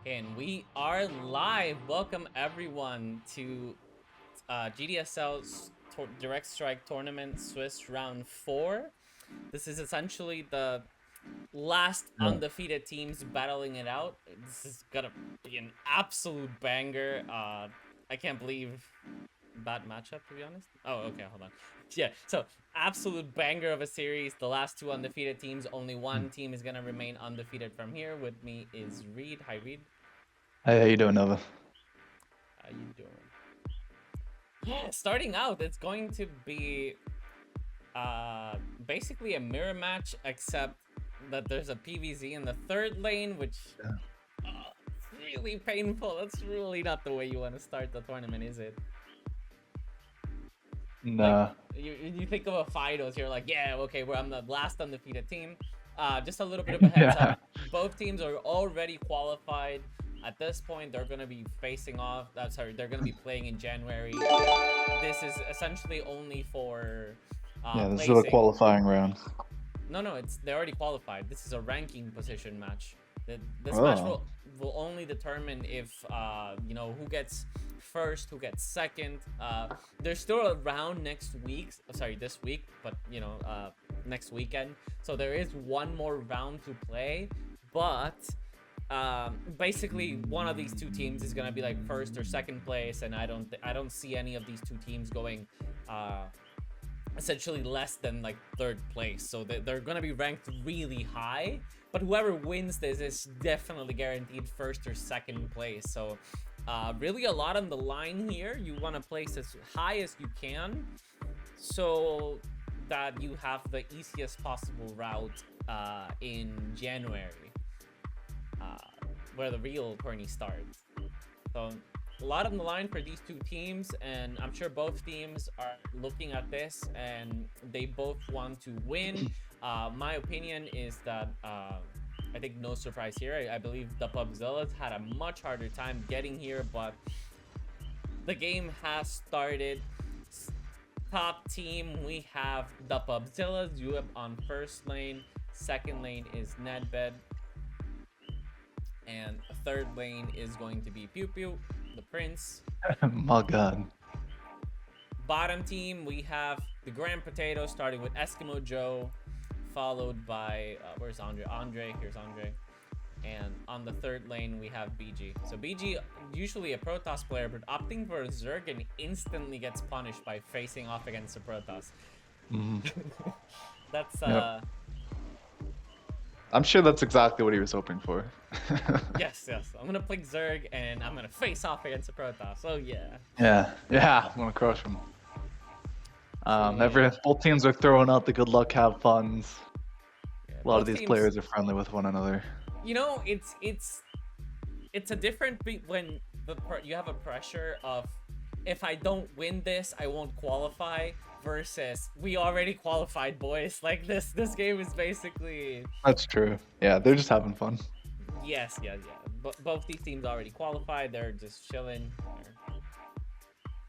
And we are live. Welcome everyone to GDSL Direct Strike Tournament Swiss Round 4. This is essentially the last undefeated teams battling it out. This is gonna be an absolute banger. I can't believe bad matchup, to be honest. Oh, okay, hold on. Yeah, so absolute banger of a series. The last two undefeated teams. Only one team is gonna remain undefeated from here. With me is Reed. Hi, Reed. Hey, how you doing, Nova? How you doing? Yeah, starting out, it's going to be basically a mirror match, except that there's a PVZ in the third lane, which it's really painful. That's really not the way you want to start the tournament, is it? Nah. Like, you think of a finals, you're like, yeah, okay, I'm the last undefeated team. Just a little bit of a heads up. Both teams are already qualified. At this point, they're going to be facing off. Sorry, they're going to be playing in January. This is essentially only for this is a qualifying round. No, they're already qualified. This is a ranking position match. This match will only determine if who gets first, who gets second. There's still a round next week. Sorry, this week, but next weekend. So there is one more round to play, but basically one of these two teams is gonna be like first or second place, and I don't see any of these two teams going essentially less than like third place. So they're gonna be ranked really high, but whoever wins this is definitely guaranteed first or second place. So really a lot on the line here. You want to place as high as you can so that you have the easiest possible route in January, where the real tourney starts. So a lot on the line for these two teams, and I'm sure both teams are looking at this and they both want to win. My opinion is that I think no surprise here. I believe the PUBZILLAS had a much harder time getting here, but the game has started. Top team, we have the PUBZILLAS, Euweb on first lane. Second lane is Nedved. And third lane is going to be PewPewPrince. My God. Bottom team, we have the Grand Potato, starting with EskimoeJoe, followed by where's Andrei? Here's Andrei. And on the third lane, we have BG. So BG, usually a Protoss player, but opting for a Zerg and instantly gets punished by facing off against a Protoss. That's I'm sure that's exactly what he was hoping for. yes. I'm gonna play Zerg and I'm gonna face off against a Protoss. So yeah. Yeah, I'm gonna crush him. Both teams are throwing out the good luck, have funs. Yeah, a lot of these players are friendly with one another. You know, it's a different beat when you have a pressure of, if I don't win this, I won't qualify, versus we already qualified, boys. Like this game is basically. That's true. Yeah, they're just having fun. Yes. But both these teams already qualified. They're just chilling.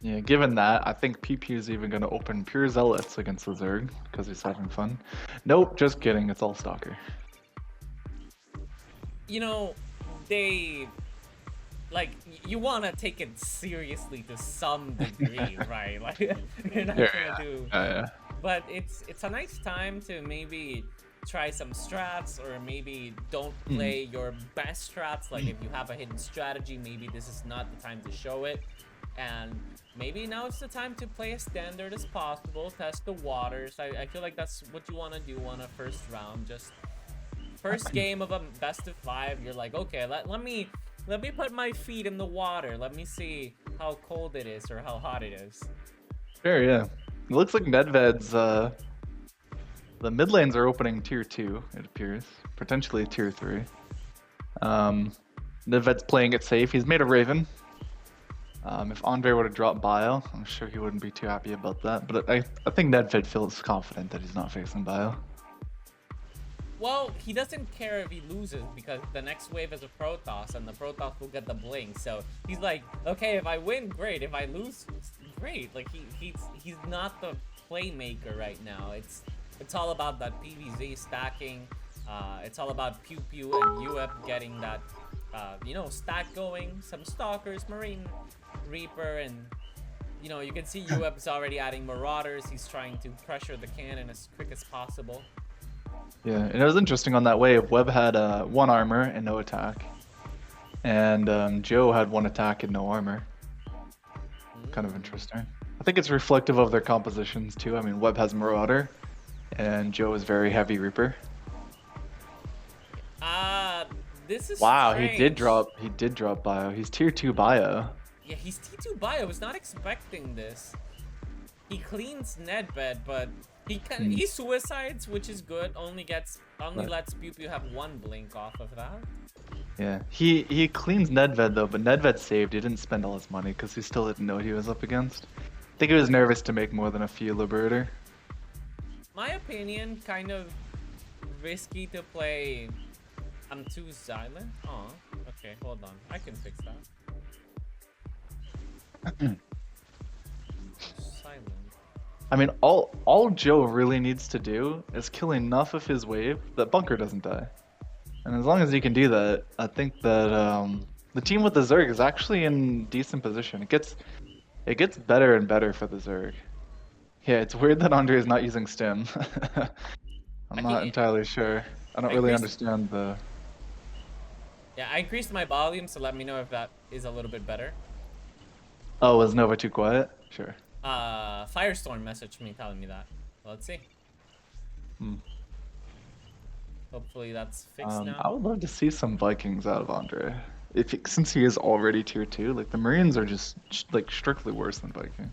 Yeah, given that, I think PP is even going to open Pure Zealots against the Zerg because he's having fun. Nope, just kidding. It's all Stalker. You know, you want to take it seriously to some degree, right? Like, you're not gonna do. Yeah. But it's a nice time to maybe try some strats, or maybe don't play your best strats. Like if you have a hidden strategy, maybe this is not the time to show it. And maybe now it's the time to play as standard as possible, test the waters. I feel like that's what you want to do on a first round. Just first game of a best of 5, you're like, okay, let me put my feet in the water. Let me see how cold it is or how hot it is. Sure, yeah. It looks like Nedved's the mid lanes are opening tier 2, it appears. Potentially tier 3. Nedved's playing it safe. He's made a Raven. If Andrei were to drop Bio, I'm sure he wouldn't be too happy about that. But I think Nedved feels confident that he's not facing Bio. Well, he doesn't care if he loses, because the next wave is a Protoss, and the Protoss will get the blink. So he's like, okay, if I win, great. If I lose, great. Like he's not the playmaker right now. It's all about that PVZ stacking. It's all about PewPew and Euweb getting that you know, stack going, some Stalkers, Marine Reaper, and you know, you can see Euweb's already adding Marauders. He's trying to pressure the cannon as quick as possible. Yeah, and it was interesting on that wave. Webb had 1 armor and no attack, and Joe had 1 attack and no armor. Kind of interesting. I think it's reflective of their compositions too. I mean, Webb has Marauder, and Joe is very heavy Reaper. This is wow. strange. He did drop bio. He's tier 2 bio. Yeah, he's T2 bio. I was not expecting this. He cleans Nedved, but he suicides, which is good. Only lets PewPew have 1 blink off of that. Yeah, he cleans Nedved though, but Nedved saved. He didn't spend all his money because he still didn't know what he was up against. I think he was nervous to make more than a few Liberator. My opinion, kind of risky to play. I'm too silent. Oh, okay, hold on. I can fix that. Silent. I mean, all Joe really needs to do is kill enough of his wave that Bunker doesn't die. And as long as he can do that, I think that the team with the Zerg is actually in decent position. It gets better and better for the Zerg. Yeah, it's weird that Andrei is not using stim. I'm not entirely sure. I don't really understand the... Yeah, I increased my volume, so let me know if that is a little bit better. Oh, was Nova too quiet? Sure. Firestorm messaged me telling me that. Well, let's see. Hopefully that's fixed now. I would love to see some Vikings out of Andrei. Since he is already tier 2, like the Marines are just like strictly worse than Viking.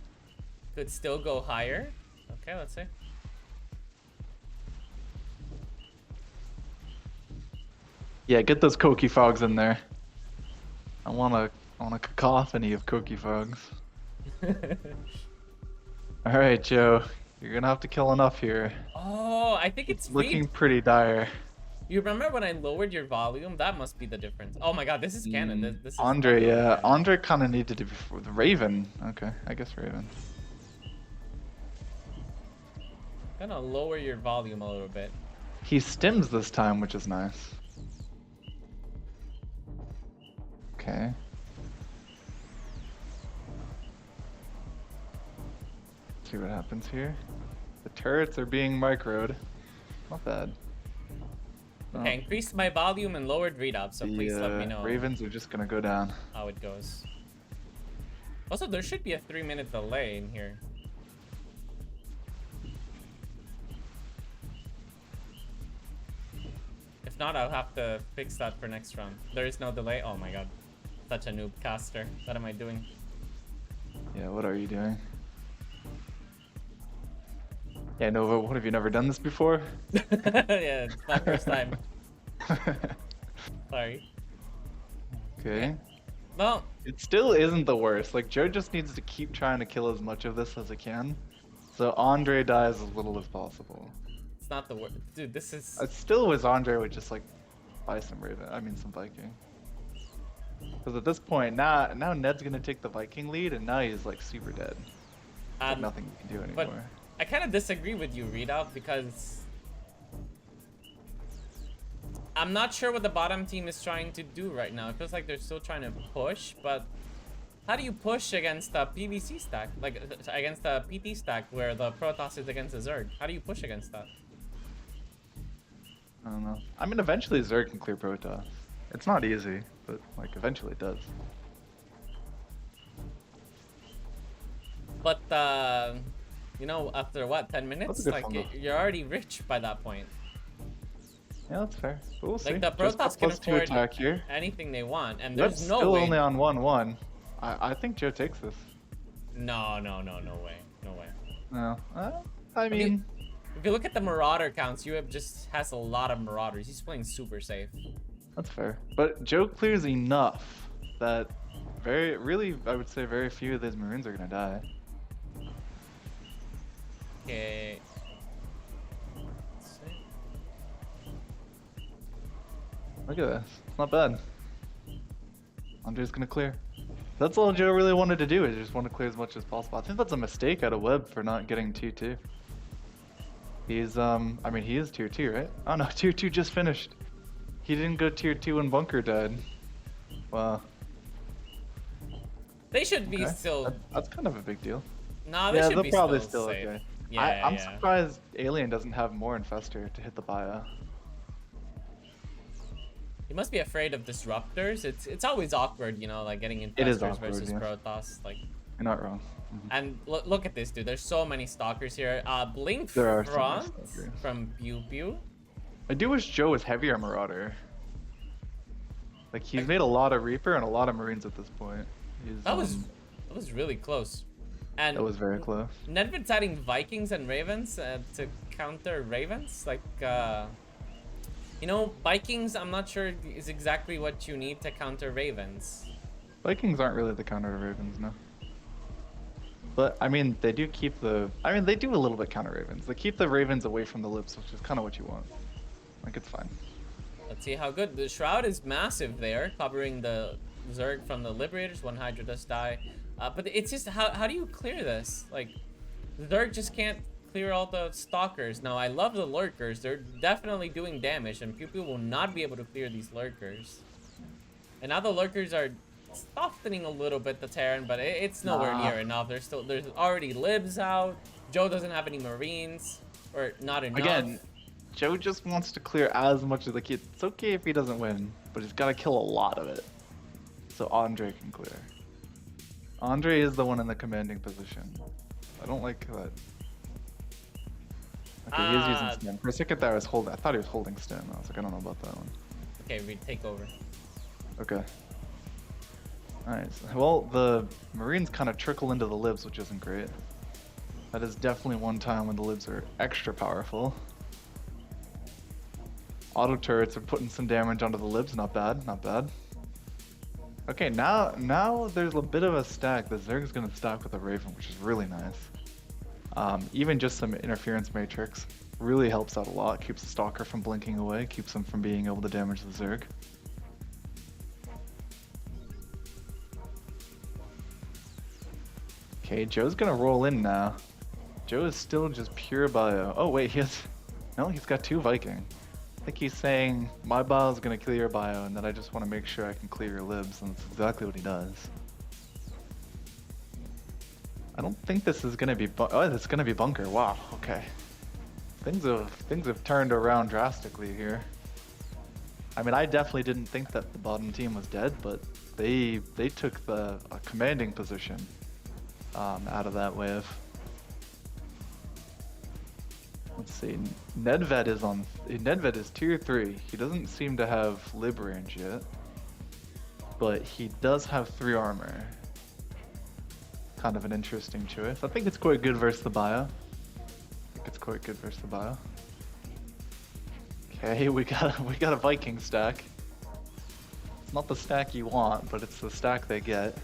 Could still go higher. Okay, let's see. Yeah, get those Koki Fogs in there. I want a cacophony of Koki Fogs. Alright, Joe. You're gonna have to kill enough here. Oh, I think it's looking pretty dire. You remember when I lowered your volume? That must be the difference. Oh my god, this is canon. This is Andrei, yeah. Canon. Andrei kind of needed to be before the Raven. Okay, I guess Raven. Gonna lower your volume a little bit. He stims this time, which is nice. Okay. See what happens here. The turrets are being microed. Not bad. Okay, increased my volume and lowered Readoubt, so please let me know. Ravens are just gonna go down. How it goes. Also, there should be a 3-minute delay in here. If not, I'll have to fix that for next round. There is no delay. Oh my god. Such a noob caster. What am I doing? Yeah, what are you doing? Yeah, Nova, what, have you never done this before? Yeah, it's my first time. Sorry. Okay. Well, it still isn't the worst. Like, Joe just needs to keep trying to kill as much of this as he can, so Andrei dies as little as possible. It's not the worst. Dude, this is... It still was Andrei would just, like, buy some Raven. I mean, some Viking. Because at this point, now Ned's gonna take the Viking lead, and now he's, like, super dead. Like, nothing he can do anymore. But I kind of disagree with you, Readout, because I'm not sure what the bottom team is trying to do right now. It feels like they're still trying to push, but how do you push against the PVC stack? Like, against the PT stack where the Protoss is against the Zerg? How do you push against that? I don't know. I mean, eventually Zerg can clear Protoss. It's not easy, but, like, eventually it does. But, you know, after what, 10 minutes? Like, you're already rich by that point. Yeah, that's fair. But we'll see. Like, the Protoss can afford anything they want, and there's no still way. Only on 1-1. I think Joe takes this. No way. No way. No. I mean... If you look at the Marauder counts, Euweb just has a lot of Marauders. He's playing super safe. That's fair. But Joe clears enough that really, I would say very few of these Marines are gonna die. Okay. Look at this. It's not bad. Andrei's gonna clear. That's all Joe really wanted to do, is just want to clear as much as possible. I think that's a mistake out of Webb for not getting tier 2. He's, I mean, he is tier 2, right? Oh no, tier 2 just finished. He didn't go tier 2 when Bunker died. Wow. They should be Okay. still. That's kind of a big deal. Nah, they Yeah, should they'll be probably still still safe. okay. Yeah, I'm yeah. surprised Alien doesn't have more Infester to hit the bio. He must be afraid of disruptors. It's always awkward, you know, like getting It is infestors awkward, versus yeah. Protoss. Like, You're not wrong. and look at this, dude. There's so many stalkers here. Blink There are so many front stalkers. from PewPew. I do wish Joe was heavier Marauder. Like he's made a lot of Reaper and a lot of Marines at this point. He's, That was really close. And that was very close. Nedved's adding Vikings and Ravens to counter Ravens. Like, you know, Vikings, I'm not sure is exactly what you need to counter Ravens. Vikings aren't really the counter to Ravens, no. But I mean, they do keep the. I mean, they do a little bit counter Ravens. They keep the Ravens away from the lips, which is kind of what you want. Like it's fine. Let's see how good. The Shroud is massive there, covering the Zerg from the Liberators. One Hydra does die. But it's just, how do you clear this? Like, Zerg just can't clear all the Stalkers. Now, I love the Lurkers. They're definitely doing damage, and PewPew will not be able to clear these Lurkers. And now the Lurkers are softening a little bit the Terran, but it's nowhere near enough. There's already Libs out. Joe doesn't have any Marines, or not enough. Again, Joe just wants to clear as much as the kid. It's okay if he doesn't win, but he's got to kill a lot of it. So Andrei can clear. Andrei is the one in the commanding position. I don't like that. Okay, he is using Stim. For a second there, I thought he was holding Stim. I was like, I don't know about that one. Okay, we take over. Okay. Nice. Well, the Marines kind of trickle into the Libs, which isn't great. That is definitely one time when the Libs are extra powerful. Auto turrets are putting some damage onto the Libs. Not bad, not bad. Okay, now there's a bit of a stack. The Zerg's gonna stack with a Raven, which is really nice. Even just some interference matrix really helps out a lot. Keeps the Stalker from blinking away, keeps him from being able to damage the Zerg. Okay, Joe's gonna roll in now. Joe is still just pure bio. Oh wait, he's got 2 Viking. I think he's saying, my bio is going to kill your bio, and then I just want to make sure I can clear your libs, and that's exactly what he does. I don't think this is going to be, oh, it's going to be bunker. Wow, okay. Things have turned around drastically here. I mean, I definitely didn't think that the bottom team was dead, but they took a commanding position out of that wave. Let's see, Nedved is tier 3. He doesn't seem to have lib range yet, but he does have 3 armor. Kind of an interesting choice. I think it's quite good versus the bio. Okay, we got a Viking stack. It's not the stack you want, but it's the stack they get.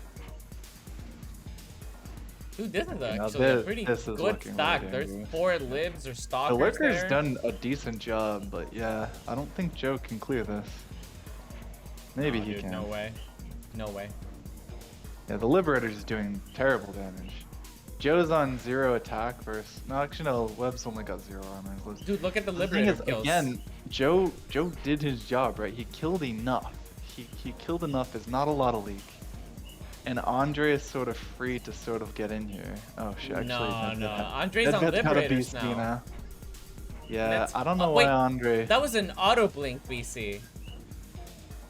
Dude, this is actually a pretty good stack. Really There's 4 libs or stalkers The Lurker's there. done a decent job, but yeah, I don't think Joe can clear this. Maybe he can. No way. No way. Yeah, the Liberator's doing terrible damage. Joe's on 0 attack versus... No, actually no, Webb's only got 0 armor. Dude, look at the thing Liberator is, kills. again, Joe did his job, right? He killed enough. He killed enough. There's not a lot of leak. And Andrei is sort of free to sort of get in here. Oh shit, actually. No. Andrei's on Liberators now. Yeah, I don't know why Andrei... That was an auto blink BC.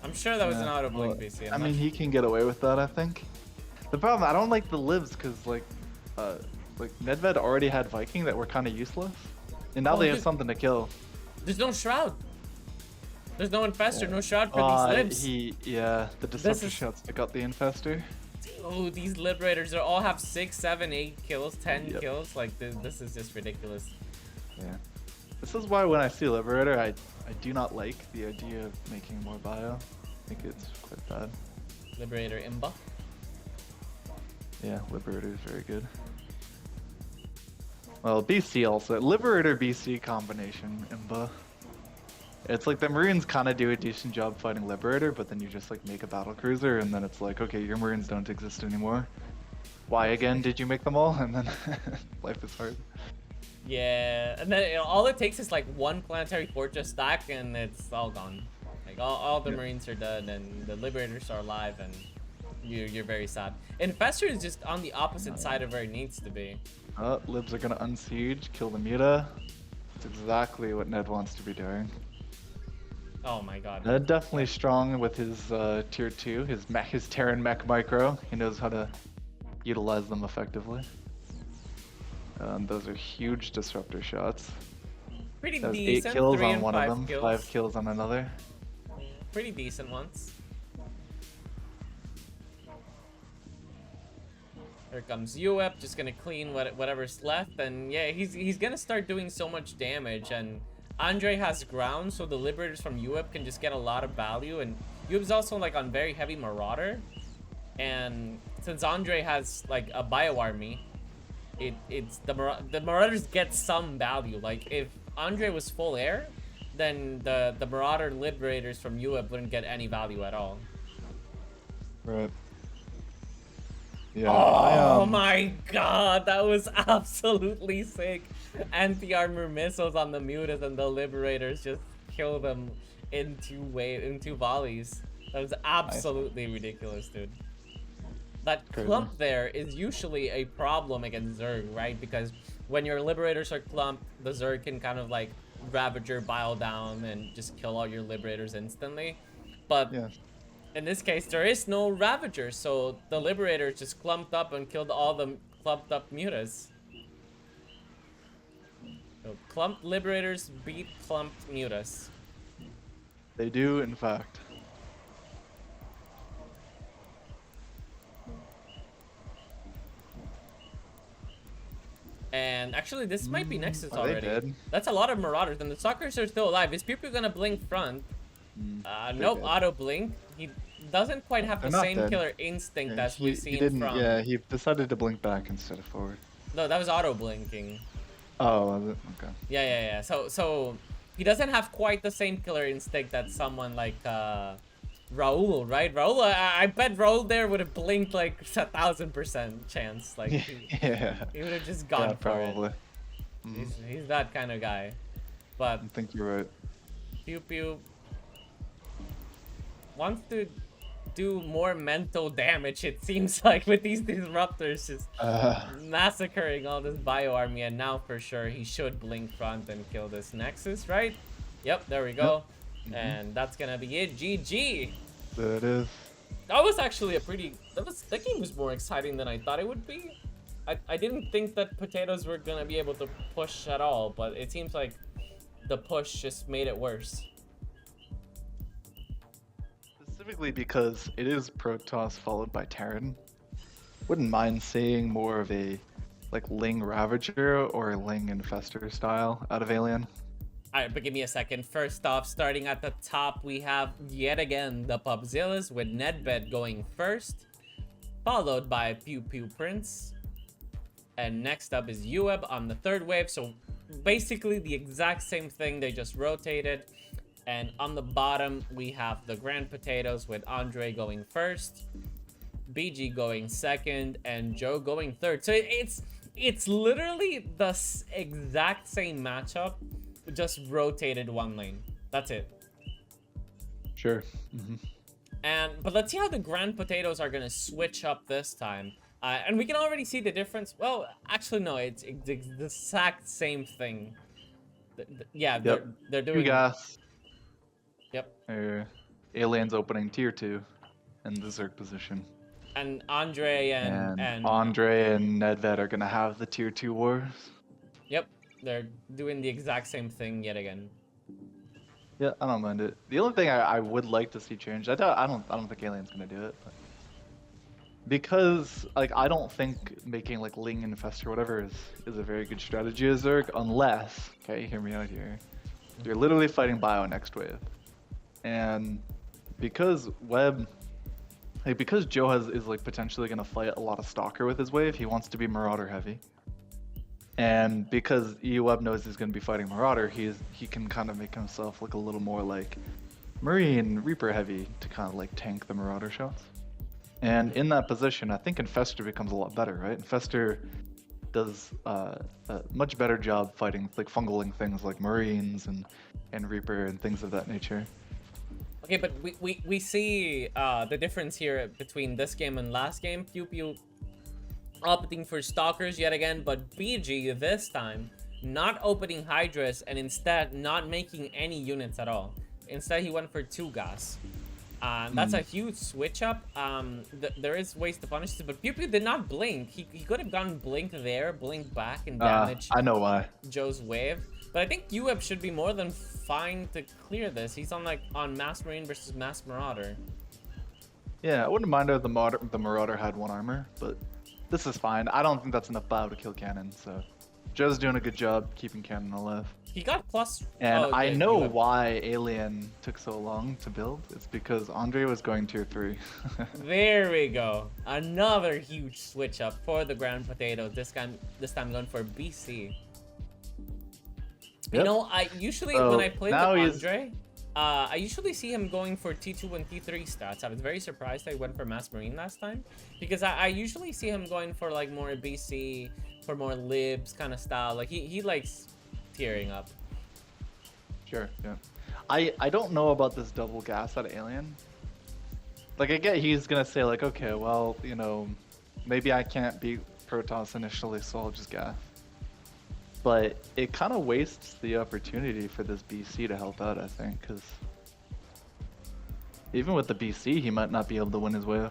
I'm sure that was an auto blink BC. I mean, he can get away with that, I think. The problem, I don't like the libs because like Nedved already had Viking that were kind of useless, and now they have something to kill. There's no shroud. There's no infestor, no shroud for these libs. The disruptor shots took out the infestor. Oh, these liberators all have 6, 7, 8 kills, 10 kills. Like this is just ridiculous. Yeah. This is why when I see Liberator, I do not like the idea of making more bio. I think it's quite bad. Liberator Imba. Yeah, Liberator is very good. Well, BC also. Liberator BC combination, Imba. It's like the Marines kind of do a decent job fighting Liberator, but then you just like make a battle cruiser, and then it's like, okay, your Marines don't exist anymore. Why again did you make them all? And then life is hard. Yeah, and then all it takes is like one planetary fortress stack, and it's all gone. Like Like all the Yeah. Marines are dead and the Liberators are alive, and you're very sad. Infestor is just on the opposite side of where it needs to be. Libs are gonna unsiege, kill the Muta. That's exactly what Ned wants to be doing. Oh my god. Ned definitely strong with his tier 2, his Terran mech micro. He knows how to utilize them effectively. Those are huge disruptor shots. Pretty That was decent. 8 kills 3 on and one of 5 them, kills. 5 kills on another. Pretty decent ones. Here comes Euweb, just gonna clean whatever's left, and yeah, he's gonna start doing so much damage. And Andrei has ground, so the Liberators from Euweb can just get a lot of value. And Euweb's also like on very heavy Marauder, and since Andrei has like a bio army, it's the Marauders get some value. Like if Andrei was full air, then the Marauder Liberators from Euweb wouldn't get any value at all. Right. Yeah. Oh my god, that was absolutely sick. Anti-armor missiles on the Mutas, and the Liberators just kill them in two volleys. That was absolutely ridiculous, dude. That clump there is usually a problem against Zerg, right? Because when your Liberators are clumped, the Zerg can kind of like Ravager bile down and just kill all your Liberators instantly. But Yeah. in this case, there is no Ravager, so the Liberators just clumped up and killed all the clumped up Mutas. So clumped Liberators beat clumped Mutas. They do, in fact. And actually, this might be Nexus Are they already. dead? That's a lot of Marauders, and the Stalkers are still alive. Is PewPew gonna blink front? Nope, dead. auto blink. He doesn't quite have They're the not same dead. killer instinct Yeah, as we've he seen didn't. from. Yeah, he decided to blink back instead of forward. No, that was auto blinking. Oh, was it? Okay. Yeah. So he doesn't have quite the same killer instinct that someone like Raul, right? Raul, I bet Raul there would have blinked like 1,000% chance. Like Yeah. he would have just gone Yeah, for probably. it. He's that kind of guy. But I think you're right. PewPew wants to do more mental damage, it seems like, with these disruptors just massacring all this bio army. And now for sure he should blink front and kill this Nexus, right? Yep, there we go. And that's gonna be it. GG. There it is. That was actually that game was more exciting than I thought it would be. I didn't think that Potatoes were gonna be able to push at all, but it seems like the push just made it worse. Specifically because it is Protoss followed by Terran. Wouldn't mind seeing more of a like Ling Ravager or Ling Infestor style out of Alien. Alright, but give me a second. First off, starting at the top, we have yet again the PUBZILLAS with Nedved going first, followed by PewPewPrince. And next up is Euweb on the third wave. So basically the exact same thing, they just rotated. And on the bottom, we have the Grand Potatoes with Andrei going first, BG going second, and Joe going third. So it's literally the exact same matchup, just rotated one lane. That's it. Sure. But let's see how the Grand Potatoes are gonna switch up this time. And we can already see the difference. Well, actually no, it's the exact same thing. Yeah, Yep. they're doing. Gas. Yep. Alien's opening tier 2 in the Zerg position. And Andrei and Andrei and Nedved are gonna have the tier 2 wars. Yep, they're doing the exact same thing yet again. Yeah, I don't mind it. The only thing I would like to see changed, I don't think Alien's gonna do it, but because like I don't think making like Ling Infest or whatever is a very good strategy as Zerg unless, okay, hear me out here. You're literally fighting bio next wave. And because because Joe is like potentially gonna fight a lot of Stalker with his wave, he wants to be Marauder heavy. And because Euweb knows he's gonna be fighting Marauder, he can kind of make himself look a little more like Marine Reaper heavy to kind of like tank the Marauder shots. And in that position, I think Infestor becomes a lot better, right? Infestor does a much better job fighting like fungaling things like Marines and Reaper and things of that nature. Okay, but we see the difference here between this game and last game. Pew opting for Stalkers yet again, but BG this time not opening Hydras and instead not making any units at all. Instead, he went for 2 gas. That's a huge switch up. There is ways to punish this, but PewPew did not blink. He could have gone blink there, blink back, and damage I know why. Joe's wave. But I think Euweb should be more than fine to clear this. He's on Mass Marine versus Mass Marauder. Yeah, I wouldn't mind if the Marauder had 1 armor, but this is fine. I don't think that's enough bow to kill Cannon, so Joe's doing a good job keeping Cannon alive. He got plus. And I know why Alien took so long to build. It's because Andrei was going tier 3. There we go. Another huge switch up for the Ground Potato. This time going for BC. Yep. You know, I usually when I play with Andrei, I usually see him going for T2 and T3 stats. I was very surprised I went for Mass Marine last time, because I usually see him going for like more BC, for more libs kind of style. Like he likes tearing up. Sure, yeah. I don't know about this double gas at Alien. Like, I get he's gonna say like, okay, well, you know, maybe I can't beat Protoss initially, so I'll just gas. But it kind of wastes the opportunity for this BC to help out, I think, because even with the BC, he might not be able to win his wave.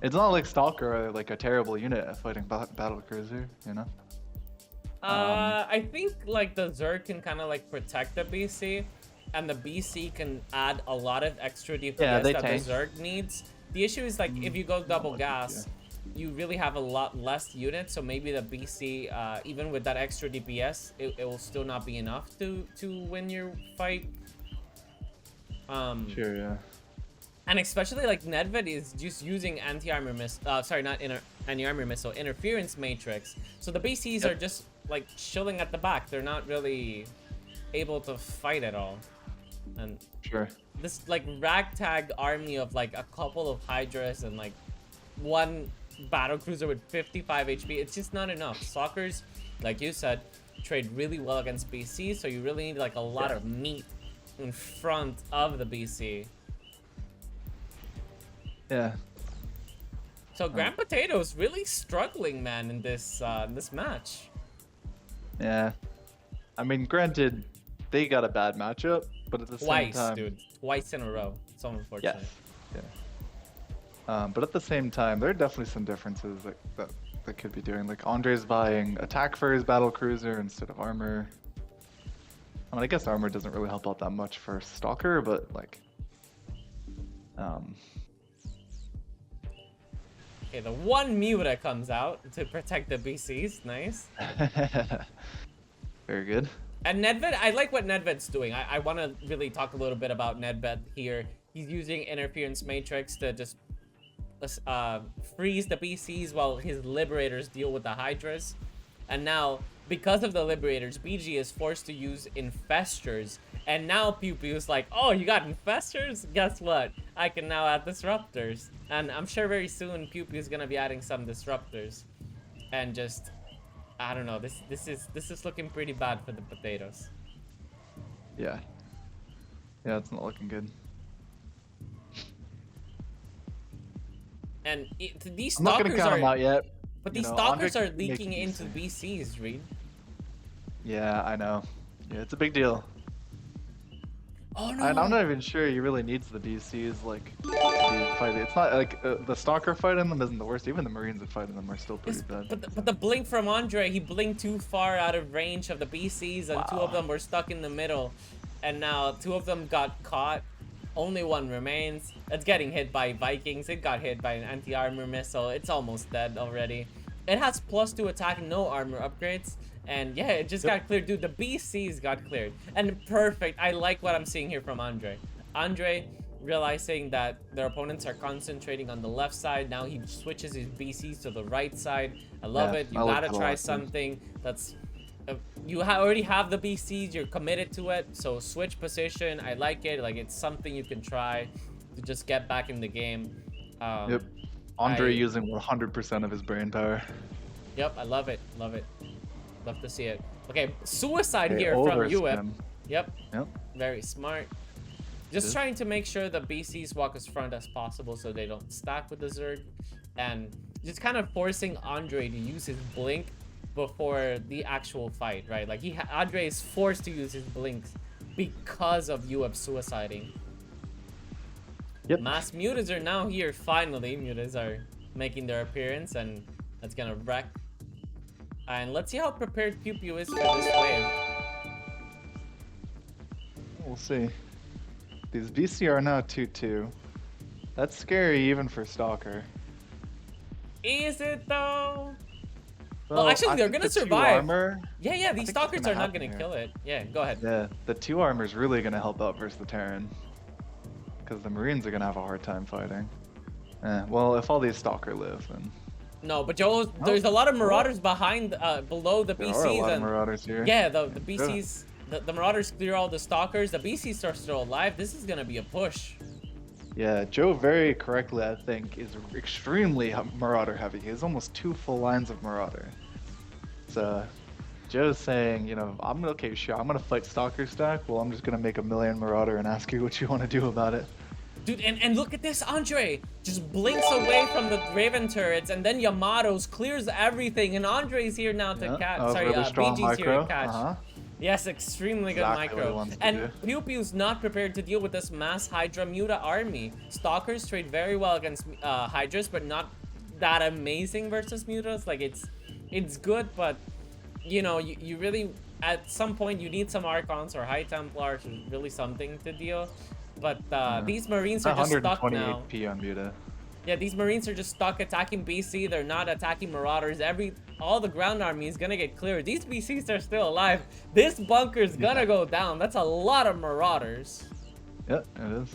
It's not like Stalker, like a terrible unit at fighting battle cruiser, you know. I think like the Zerg can kind of like protect the BC, and the BC can add a lot of extra DPS that the Zerg needs. The issue is like if you go double gas, you really have a lot less units, so maybe the BC, even with that extra DPS, it will still not be enough to win your fight. Sure, yeah. And especially like Nedved is just using anti-armor missile, sorry, not anti-armor missile, interference matrix. So the BCs are just like chilling at the back. They're not really able to fight at all. And sure, this like ragtag army of like a couple of Hydras and like 1 battle cruiser with 55 HP, it's just not enough. Stalkers, like you said, trade really well against BC, so you really need like a lot of meat in front of the BC. Yeah. So Grand Potato's really struggling, man, in this this match. Yeah. I mean, granted, they got a bad matchup, but at the same time... Dude. Twice in a row. So unfortunate. Yes. Yeah. But at the same time, there are definitely some differences that they could be doing. Like, Andrei's buying attack for his battle cruiser instead of armor. I mean, I guess armor doesn't really help out that much for Stalker, but like... Okay, the 1 Muta comes out to protect the BCs. Nice. Very good. And Nedved, I like what Nedved's doing. I want to really talk a little bit about Nedved here. He's using interference matrix to just freeze the BCs while his liberators deal with the Hydras. And now, because of the liberators, BG is forced to use infestors. And now PewPew's like, oh, you got infestors? Guess what? I can now add disruptors. And I'm sure very soon PewPew's gonna be adding some disruptors. And just, I don't know, this is looking pretty bad for the potatoes. Yeah. Yeah, it's not looking good. And these I'm not stalkers gonna count them out yet. But these stalkers are leaking into BCs, Reed. Yeah, I know. Yeah, it's a big deal. Oh no! And I'm not even sure he really needs the BCs like to be fighting. It's not like the Stalker fight in them isn't the worst. Even the Marines that fight in them are still pretty bad. But the blink from Andrei, he blinked too far out of range of the BCs, and 2 of them were stuck in the middle. And now 2 of them got caught. Only 1 remains. It's getting hit by Vikings. It got hit by an anti-armor missile. It's almost dead already. It has +2 attack, no armor upgrades. And yeah, it just got cleared. Dude, the BCs got cleared. And perfect. I like what I'm seeing here from Andrei. Andrei realizing that their opponents are concentrating on the left side. Now he switches his BCs to the right side. I love it. You gotta try something that's... you already have the BCs. You're committed to it. So switch position. I like it. Like, it's something you can try to just get back in the game. Yep. Andrei using 100% of his brain power. Yep, I love it. Love it. Love to see it. Okay, suicide here from Euweb. Yep. Very smart. Just trying to make sure the BCs walk as front as possible so they don't stack with the Zerg. And just kind of forcing Andrei to use his blink before the actual fight, right? Like Andrei is forced to use his blinks because of Euweb suiciding. Yep. Mass mutas are now here, finally. Mutas are making their appearance, and that's gonna wreck. And let's see how prepared PewPew is for this wave. We'll see. These BC are now 2-2. That's scary even for Stalker. Is it though? Well, actually, they're gonna survive. Armor, yeah, these stalkers are not gonna kill it. Yeah, go ahead. Yeah, the 2 armor is really gonna help out versus the Terran. Because the Marines are gonna have a hard time fighting. Well, if all these Stalker live, then... No, but Joe, there's a lot of Marauders behind, below the BCs. There are a lot of Marauders here. Yeah, the BCs, the Marauders clear all the Stalkers. The BCs are still alive. This is gonna be a push. Yeah, Joe very correctly, I think, is extremely Marauder heavy. He has almost 2 full lines of Marauder. So, Joe's saying, you know, okay, sure, I'm gonna fight Stalker stack. Well, I'm just gonna make a million Marauder and ask you what you want to do about it. Dude, and look at this, Andrei just blinks away from the Raven turrets, and then Yamato's clears everything, and Andrei's here now to catch. Sorry, really strong BG's here to catch. Uh-huh. Yes, extremely good Exactly micro. And PewPew's not prepared to deal with this mass Hydra Muta army. Stalkers trade very well against Hydras, but not that amazing versus Mutas. Like, it's good, but, you know, you really, at some point, you need some Archons or High Templars, or really something to deal. But these Marines are just stuck now. 128 on Muta. Yeah, these Marines are just stuck attacking BC. They're not attacking Marauders. All the ground army is gonna get cleared. These BCs are still alive. This bunker's gonna go down. That's a lot of Marauders. Yep, it is.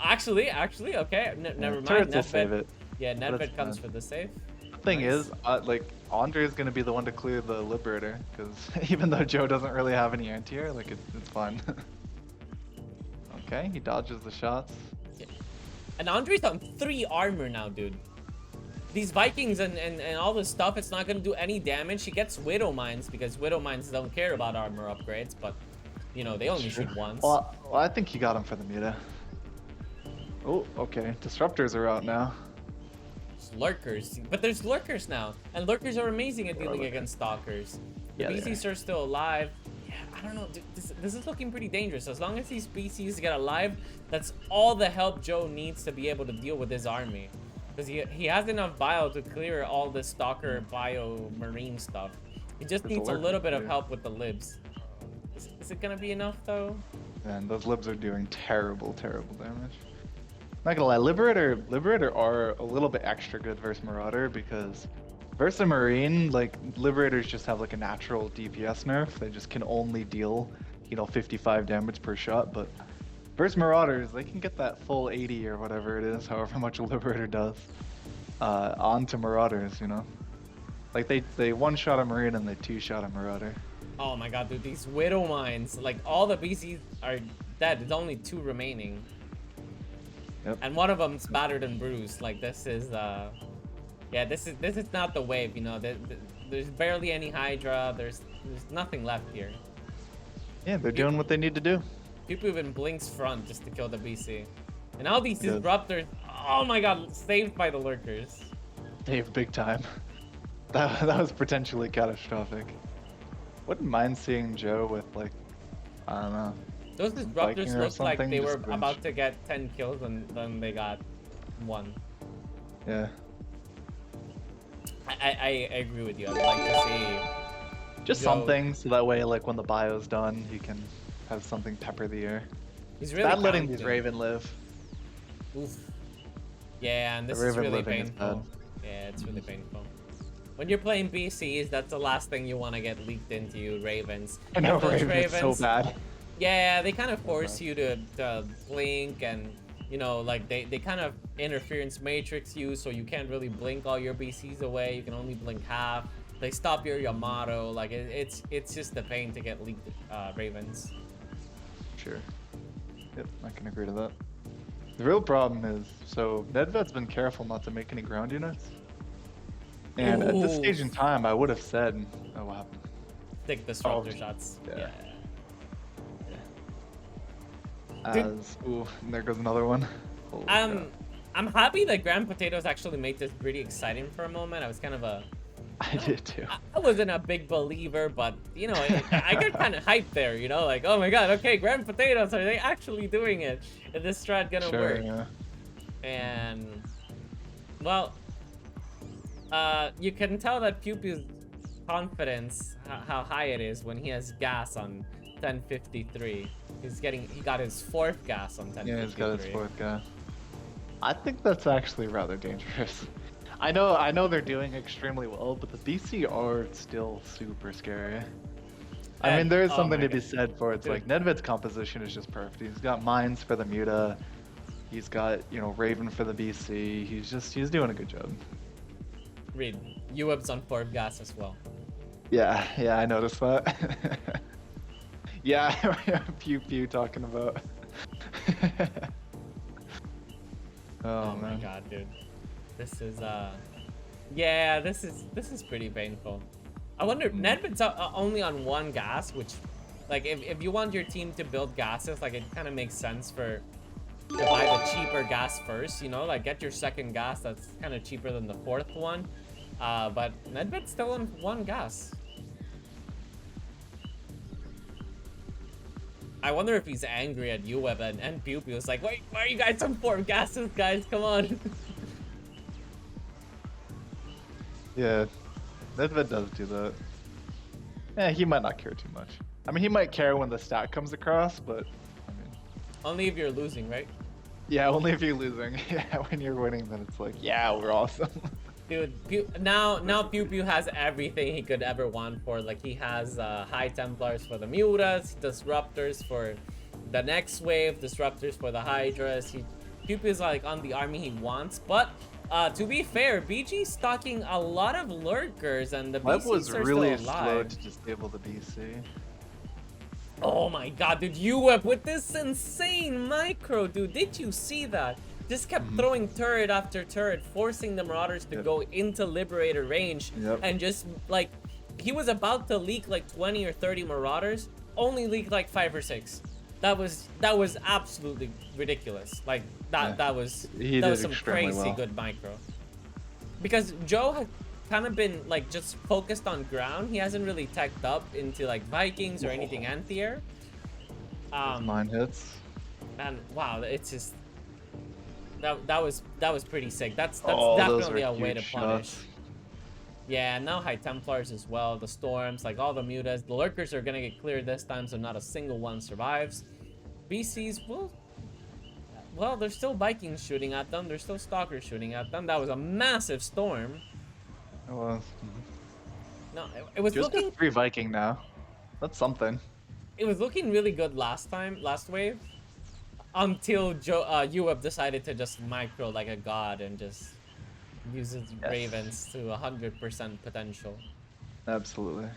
Actually, okay. Never mind. Turrets will save it. Yeah, Nedved comes for the save. The thing is, like, Andrei is gonna be the one to clear the Liberator, because even though Joe doesn't really have any anti-air, like, it's fine. Okay, he dodges the shots. Yeah. And Andrei's on 3 armor now, dude. These Vikings and all this stuff, it's not gonna do any damage. He gets Widow Mines because Widow Mines don't care about armor upgrades, but you know, they only shoot once. Well, I think he got him for the Muta. Oh, okay. Disruptors are out now. It's lurkers, but there's lurkers now, and lurkers are amazing at dealing against stalkers. The BCs are still alive. I don't know, dude, this is looking pretty dangerous. As long as these BCs get alive, that's all the help Joe needs to be able to deal with his army. Because he has enough bio to clear all the Stalker bio marine stuff. He just needs a little bit of help with the libs. Is it gonna be enough though? And those libs are doing terrible damage. Not gonna lie, Liberator are a little bit extra good versus Marauder because versus a Marine, like, Liberators just have like a natural DPS nerf. They just can only deal, you know, 55 damage per shot, but versus Marauders, they can get that full 80 or whatever it is, however much a Liberator does, onto Marauders, you know? Like, they one-shot a Marine and they two-shot a Marauder. Oh my god, dude, these Widow Mines, like, all the BCs are dead. There's only 2 remaining. Yep. And one of them's battered and bruised. Like, this is, yeah, this is not the wave, you know. There's barely any Hydra. There's nothing left here. Yeah, they're doing what they need to do. People even blinks front just to kill the BC. And all these disruptors, oh my god, saved by the lurkers. Saved big time. That was potentially catastrophic. Wouldn't mind seeing Joe with, like, I don't know. Those disruptors looked like they were about to get 10 kills and then they got 1. Yeah. I agree with you. I'd like to see just Joe... something, so that way, like, when the bio's done, he can have something pepper the air. He's really bad letting these Raven live. Oof. Yeah, and this is really painful. Yeah, it's really painful. When you're playing BCs, that's the last thing you want to get leaked into you, Ravens. I know, Ravens so bad. Yeah, they kind of force you to blink and, you know, like, they kind of interference matrix you, so you can't really blink all your BCs away. You can only blink half. They stop your Yamato. Like, it's just a pain to get leaked Ravens. Sure. Yep, I can agree to that. The real problem is, so Nedved's been careful not to make any ground units. And at this stage in time, I would have said, oh, what happened? Take disruptor shots. Yeah. as ooh, and there goes another one. Holy crap. I'm happy that Grand Potatoes actually made this pretty exciting for a moment. I was kind of I did too. I wasn't a big believer, but you know, I got kind of hyped there, you know, like, oh my god, okay, Grand Potatoes, are they actually doing it? Is this strat gonna work? Yeah. And well, you can tell that PewPew's confidence, how high it is when he has gas on 1053. He got his 4th gas on 1053. Yeah, he's got his 4th gas. I think that's actually rather dangerous. I know they're doing extremely well, but the BC are still super scary. I mean, there is something to be said for it. It's like Nedved's composition is just perfect. He's got mines for the Muta. He's got, you know, Raven for the BC. He's doing a good job. Read, Euweb's on 4 gas as well. Yeah, I noticed that. Yeah, Pew talking about. Oh my god, dude. This is yeah, this is pretty painful. I wonder, Nedved's only on 1 gas, which, like, if you want your team to build gases, like, it kind of makes sense to buy the cheaper gas first, you know, like, get your 2nd gas that's kind of cheaper than the 4th one. But Nedved's still on 1 gas. I wonder if he's angry at Euweb and PewPew. It's like, wait, why are you guys on 4 gases, guys? Come on. Yeah, Nedved does do that. Yeah, he might not care too much. I mean, he might care when the stat comes across, but I mean... Only if you're losing, right? Yeah, only if you're losing. Yeah, when you're winning, then it's like, yeah, we're awesome. Dude, now PewPew has everything he could ever want for. Like, he has High Templars for the Mutas, Disruptors for the next wave, Disruptors for the Hydras. PewPew is like on the army he wants, but to be fair, BG's stocking a lot of lurkers, and the BCs was are really still alive. slow to disable the BC. Oh my god, dude, Euweb with this insane micro, dude. Did you see that? Just kept throwing turret after turret, forcing the Marauders to go into Liberator range, and just, like, he was about to leak like 20 or 30 Marauders, only leaked like 5 or 6. That was absolutely ridiculous. Like, that was some crazy good micro. Because Joe had kind of been, like, just focused on ground. He hasn't really teched up into, like, Vikings or anything anti-air. Mine hits. And wow, it's just that was pretty sick. That's definitely a way to punish. Shots. Yeah, now High Templars as well, the Storms, like all the Mutas. The Lurkers are gonna get cleared this time, so not a single one survives. BCs, well, there's still Vikings shooting at them. There's still Stalkers shooting at them. That was a massive storm. It was. No, it was Just looking... 3 Viking now. That's something. It was looking really good last wave. Until Euweb decided to just micro like a god and just uses Ravens to 100% potential. Absolutely.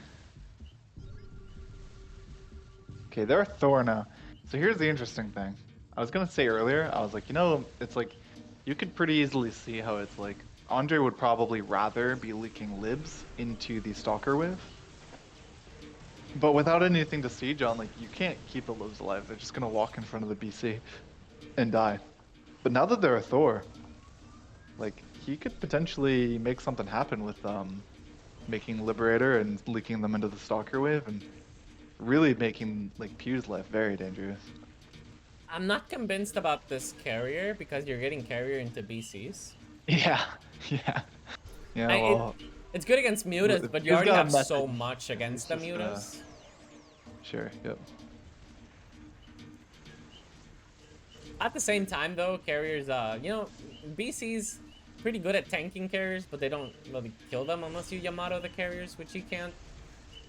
Okay, they're Thor now. So here's the interesting thing. I was gonna say earlier, I was like, you know, it's like, you could pretty easily see how it's like, Andrei would probably rather be leaking libs into the Stalker wave. But without anything to siege on, like, you can't keep the libs alive. They're just gonna walk in front of the BC and die. But now that they're a Thor, like, he could potentially make something happen with making Liberator and leaking them into the Stalker wave and really making, like, Pew's life very dangerous. I'm not convinced about this carrier because you're getting carrier into BCs. Yeah. Well, it's good against Mutas, but you already have so much against the Mutas. Sure, yep. At the same time, though, carriers, you know, BC's pretty good at tanking carriers, but they don't really kill them unless you Yamato the carriers, which you can't.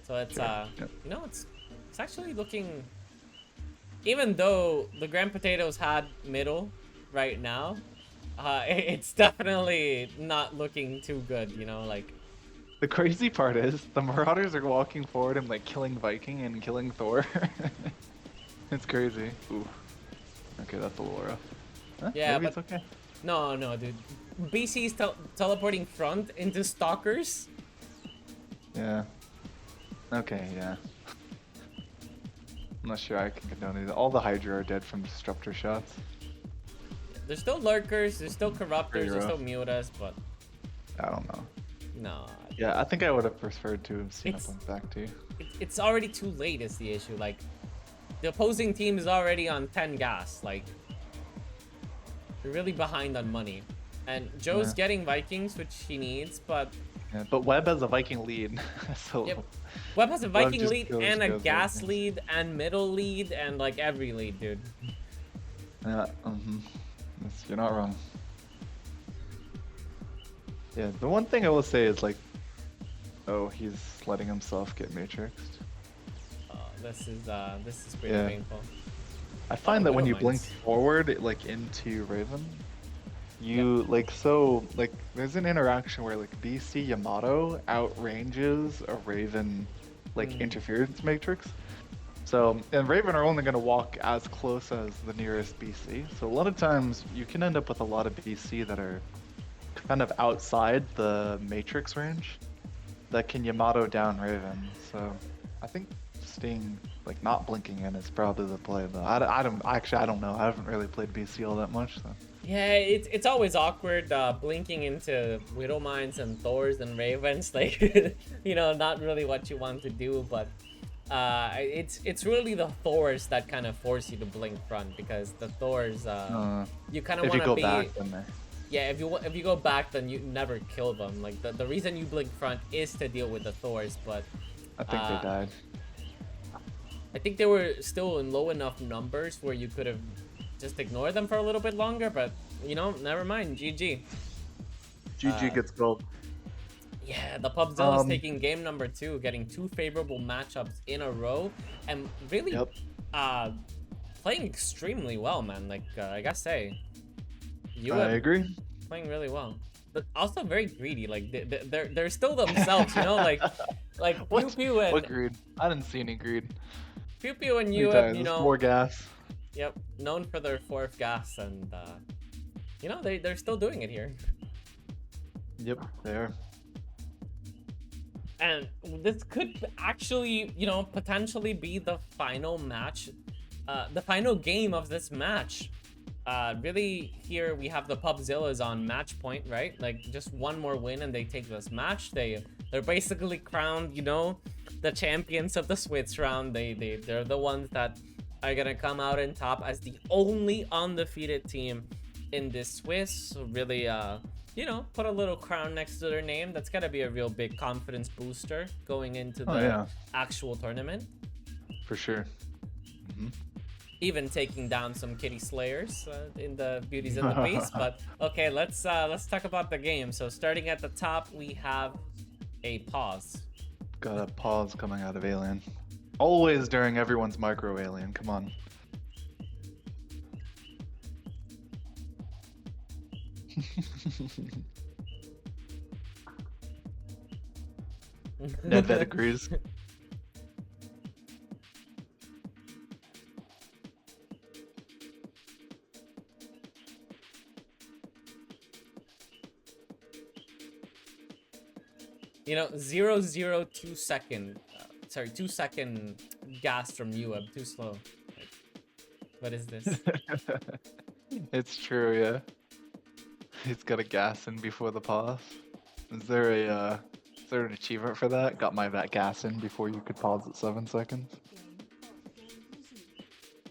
So it's, you know, it's actually looking... Even though the Grand Potatoes had middle right now, it's definitely not looking too good, you know, like... The crazy part is, the Marauders are walking forward and, like, killing Viking and killing Thor. It's crazy. Ooh. Okay, that's a little rough. Huh? Yeah, Maybe but... it's okay. No, dude. BC's teleporting front into Stalkers? Yeah. Okay, yeah. I'm not sure I can condone it. All the Hydra are dead from disruptor shots. There's still lurkers, there's still corruptors, Pretty there's rough. still mutas, but I don't know. no. Yeah, I think I would have preferred to have seen a It's- blink back too. It's already too late is the issue. Like, the opposing team is already on 10 gas. Like, they're really behind on money. And Joe's Yeah. getting Vikings, which he needs, but Yeah, but Webb has a Viking lead, so yep. Webb has a Webb Viking just lead goes- and a goes gas Vikings. lead and middle lead and like every lead, dude. yeah, you're not wrong. Yeah, the one thing I will say is like, oh, he's letting himself get matrixed. This is pretty Yeah. painful. I find that when you blink Widowmines. forward, like into Raven, you like so like there's an interaction where like BC Yamato outranges a Raven like interference matrix. So and Raven are only gonna walk as close as the nearest BC. So a lot of times you can end up with a lot of BC that are kind of outside the matrix range that can Yamato down Raven. So I think staying like not blinking in is probably the play though. I don't know. I haven't really played BC all that much. So. Yeah, it's always awkward blinking into Widowmines and Thors and Ravens, like you know, not really what you want to do, but it's really the Thors that kind of force you to blink front because the Thors you kind of If you want to go be back, then they. yeah, if you go back, then you never kill them. Like the reason you blink front is to deal with the Thors, but I think they died. I think they were still in low enough numbers where you could have just ignored them for a little bit longer, but you know, never mind. GG. GG gets gold. Yeah, the PUBZILLAS taking game number 2, getting 2 favorable matchups in a row, and really playing extremely well, man. Like I gotta say, I agree. playing really well, but also very greedy. Like they're still themselves, you know. Like PewPew and What greed? I didn't see any greed. PewPew and Let me Euweb, tell you there's know. more gas. Yep, known for their 4th gas, and you know they're still doing it here. Yep, they are. And this could actually, you know, potentially be the final match, the final game of this match. Really, here we have the PUBZILLAS on match point, right? Like just one more win and they take this match. They're basically crowned, you know, the champions of the Swiss round. They're the ones that are gonna come out on top as the only undefeated team in this Swiss. So really, you know, put a little crown next to their name. That's gotta be a real big confidence booster going into the actual tournament. For sure. Even taking down some kitty slayers in the Beauties and the Beast. But okay, let's talk about the game. So starting at the top, we have a pause. Got a pause coming out of Alien. Always during everyone's micro Alien. Come on. Nedved agrees. You know, 0.02 second, sorry, 2 second gas from Euweb, too slow. Like, what is this? It's true, yeah. He's got a gas in before the pause. Is there an achievement for that? Got my gas in before you could pause at 7 seconds.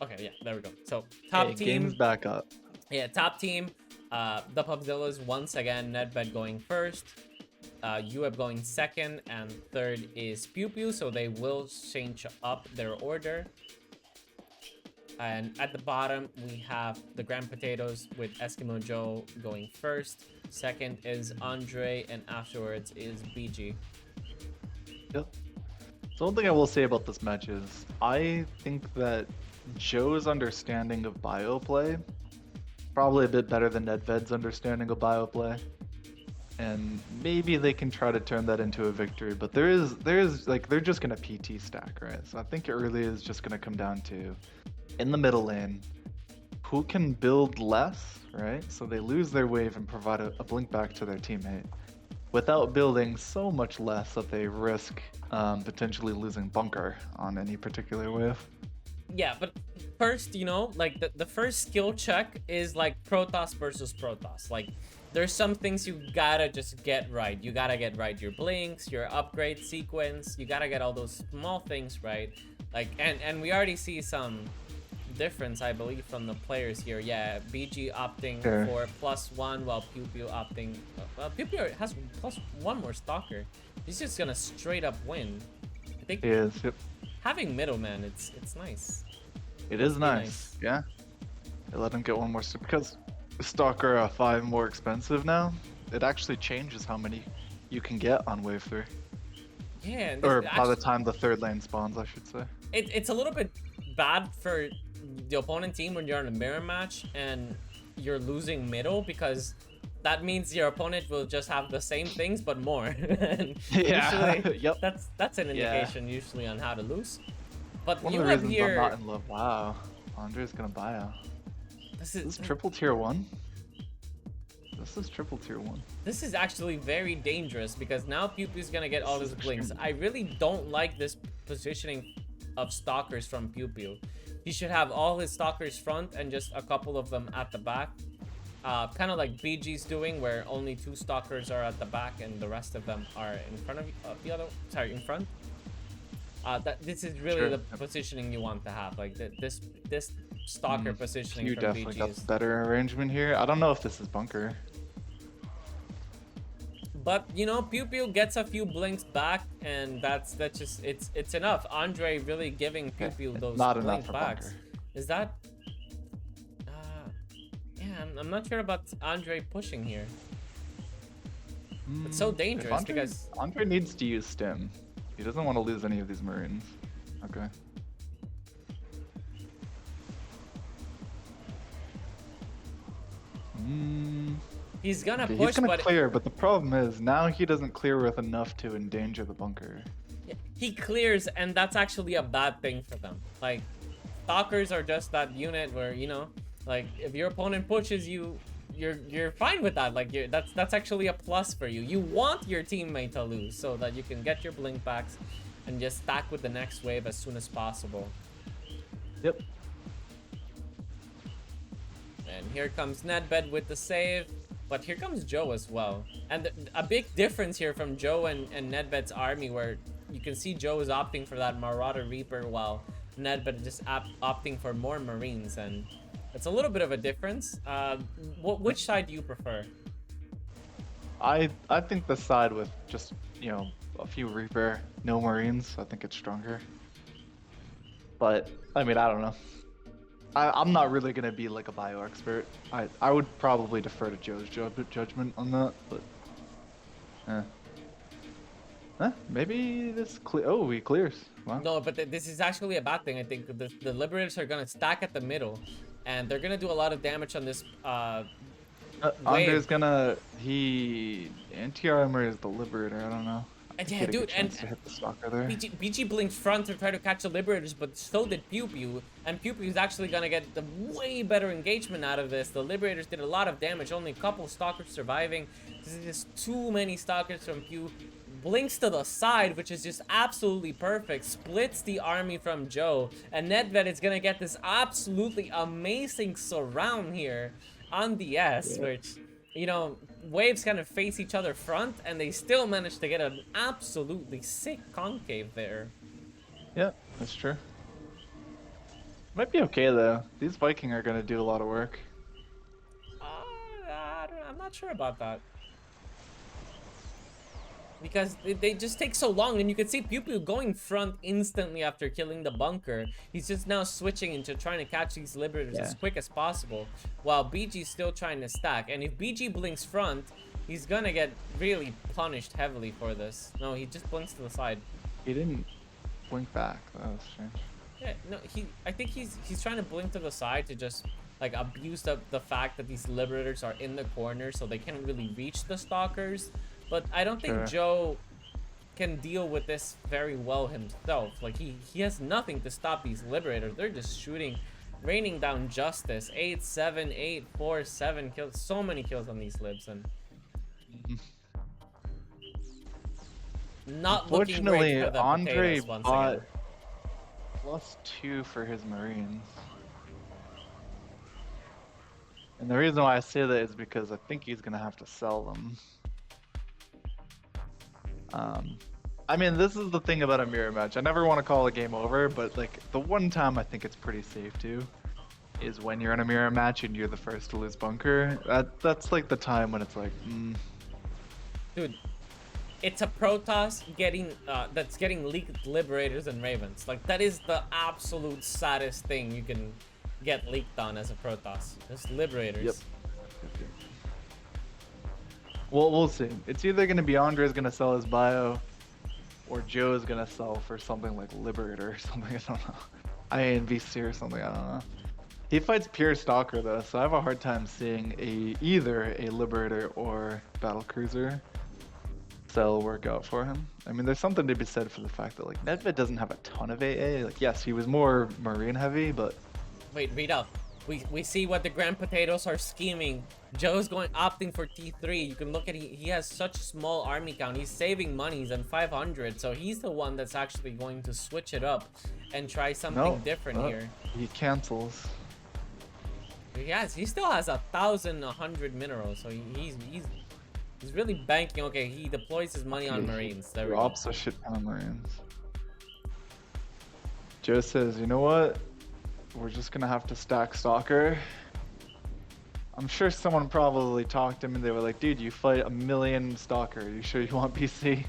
Okay, yeah, there we go. So top Hey, team, game's back up. yeah, top team. The PUBZILLAS once again. Nedved going first. Euweb going second, and third is PewPew, so they will change up their order. And at the bottom, we have the Grand Potatoes with EskimoeJoe going first. Second is Andrei, and afterwards is BG. Yep. So one thing I will say about this match is I think that Joe's understanding of bioplay probably a bit better than Nedved's understanding of bioplay. And maybe they can try to turn that into a victory, but there is like they're just gonna PT stack, right? So I think it really is just gonna come down to in the middle lane, who can build less, right? So they lose their wave and provide a blink back to their teammate without building so much less that they risk potentially losing bunker on any particular wave. yeah, but first, you know, like the first skill check is like Protoss versus Protoss. Like there's some things you gotta just get right. You gotta get right your blinks, your upgrade sequence. You gotta get all those small things right. Like, and we already see some difference, I believe, from the players here. Yeah, BG opting for +1 while PewPew opting. Well, PewPew has +1 more stalker. He's just gonna straight up win. I think He is. Yep. having middleman, it's nice. It is nice. Yeah. They let him get one more because Stalker 5 more expensive now. It actually changes how many you can get on wave 3. Yeah, and Or by the time the third lane spawns, I should say. It's a little bit bad for the opponent team when you're in a mirror match and you're losing middle, because that means your opponent will just have the same things but more. And yeah. usually, Yep. That's an indication usually on how to lose. But One you of the have reasons here. I'm not in love. Wow. Andrei's gonna buy out. This is triple tier 1. This is triple tier 1. This is actually very dangerous because now PewPew's gonna get all his blinks. I really don't like this positioning of stalkers from PewPew. He should have all his stalkers front and just a couple of them at the back. Kind of like BG's doing, where only 2 stalkers are at the back and the rest of them are in front of the other. Sorry, in front. This is really the positioning you want to have. Like this stalker positioning You from definitely BG got is. the better arrangement here. I don't know if this is bunker. But you know, PewPew gets a few blinks back, and that's just it's enough. Andrei really giving PewPew those Not blink enough for backs. bunker. Is that? Yeah, I'm not sure about Andrei pushing here. It's so dangerous because Andrei needs to use stim. He doesn't want to lose any of these marines. Okay. he's gonna push, he's gonna but clear, but the problem is now he doesn't clear with enough to endanger the bunker. he clears, and that's actually a bad thing for them. Like, stalkers are just that unit where, you know, like if your opponent pushes you, you're fine with that. Like that's actually a plus for you. You want your teammate to lose so that you can get your blink backs and just stack with the next wave as soon as possible. Yep. And here comes Nedved with the save, but here comes Joe as well. And a big difference here from Joe and Nedved's army, where you can see Joe is opting for that Marauder Reaper while Nedved is just opting for more Marines, and it's a little bit of a difference. Which side do you prefer? I think the side with just, you know, a few Reaper, no Marines, I think it's stronger. But, I mean, I don't know. I'm not really going to be like a bio expert. I would probably defer to Joe's judgment on that, but... maybe this oh, he clears. Wow. No, but this is actually a bad thing. I think the Liberators are going to stack at the middle, and they're going to do a lot of damage on this Andrei's gonna... Anti-armor is the Liberator, I don't know. Yeah, dude, and to hit the stalker there. BG blinked front to try to catch the Liberators, but so did PewPew, and PewPew is actually gonna get the way better engagement out of this. The Liberators did a lot of damage, only a couple stalkers surviving. This is just too many stalkers from Pew. Blinks to the side, which is just absolutely perfect. Splits the army from Joe, and Nedved is gonna get this absolutely amazing surround here on the S, which, you know, waves kind of face each other front, and they still managed to get an absolutely sick concave there. Yeah, that's true. Might be okay though. These Viking are gonna do a lot of work. I'm not sure about that. Because they just take so long, and you can see PewPew going front instantly after killing the bunker. He's just now switching into trying to catch these Liberators as quick as possible, while BG's still trying to stack. And if BG blinks front, he's gonna get really punished heavily for this. No, he just blinks to the side. He didn't blink back. That was strange. Yeah, no, I think he's trying to blink to the side to just like abuse the fact that these Liberators are in the corner, so they can't really reach the stalkers. But I don't think Joe can deal with this very well himself. Like, he has nothing to stop these Liberators. They're just shooting, raining down justice. 8-7, 8-4, 7 kills. So many kills on these Libs, and not looking great for the Andrei potatoes once bought... again. +2 for his Marines. And the reason why I say that is because I think he's gonna have to sell them. I mean, this is the thing about a mirror match. I never want to call a game over, but like the one time I think it's pretty safe to is when you're in a mirror match and you're the first to lose bunker. That's like the time when it's like, Dude, it's a Protoss getting that's getting leaked Liberators and Ravens. Like that is the absolute saddest thing you can get leaked on as a Protoss. Just Liberators. Yep. Well, we'll see. It's either gonna be Andrei's gonna sell his bio, or Joe's gonna sell for something like Liberator or something. I don't know. AlienBG or something. I don't know. He fights pure Stalker though, so I have a hard time seeing either a Liberator or Battlecruiser sell work out for him. I mean, there's something to be said for the fact that like Nedved doesn't have a ton of AA. Like, yes, he was more Marine heavy, but Wait, Readoubt. We see what the Grand Potatoes are scheming. Joe's opting for T3. You can look at he has such a small army count. He's saving money. He's on 500, so he's the one that's actually going to switch it up and try something different here. He cancels. He still has 1,100 minerals, so he's really banking. Okay, he deploys his money on Marines. There we go. Drops a shit ton of Marines. Joe says, you know what? We're just gonna have to stack Stalker. I'm sure someone probably talked to him and they were like, dude, you fight 1,000,000 Stalker. Are you sure you want BC?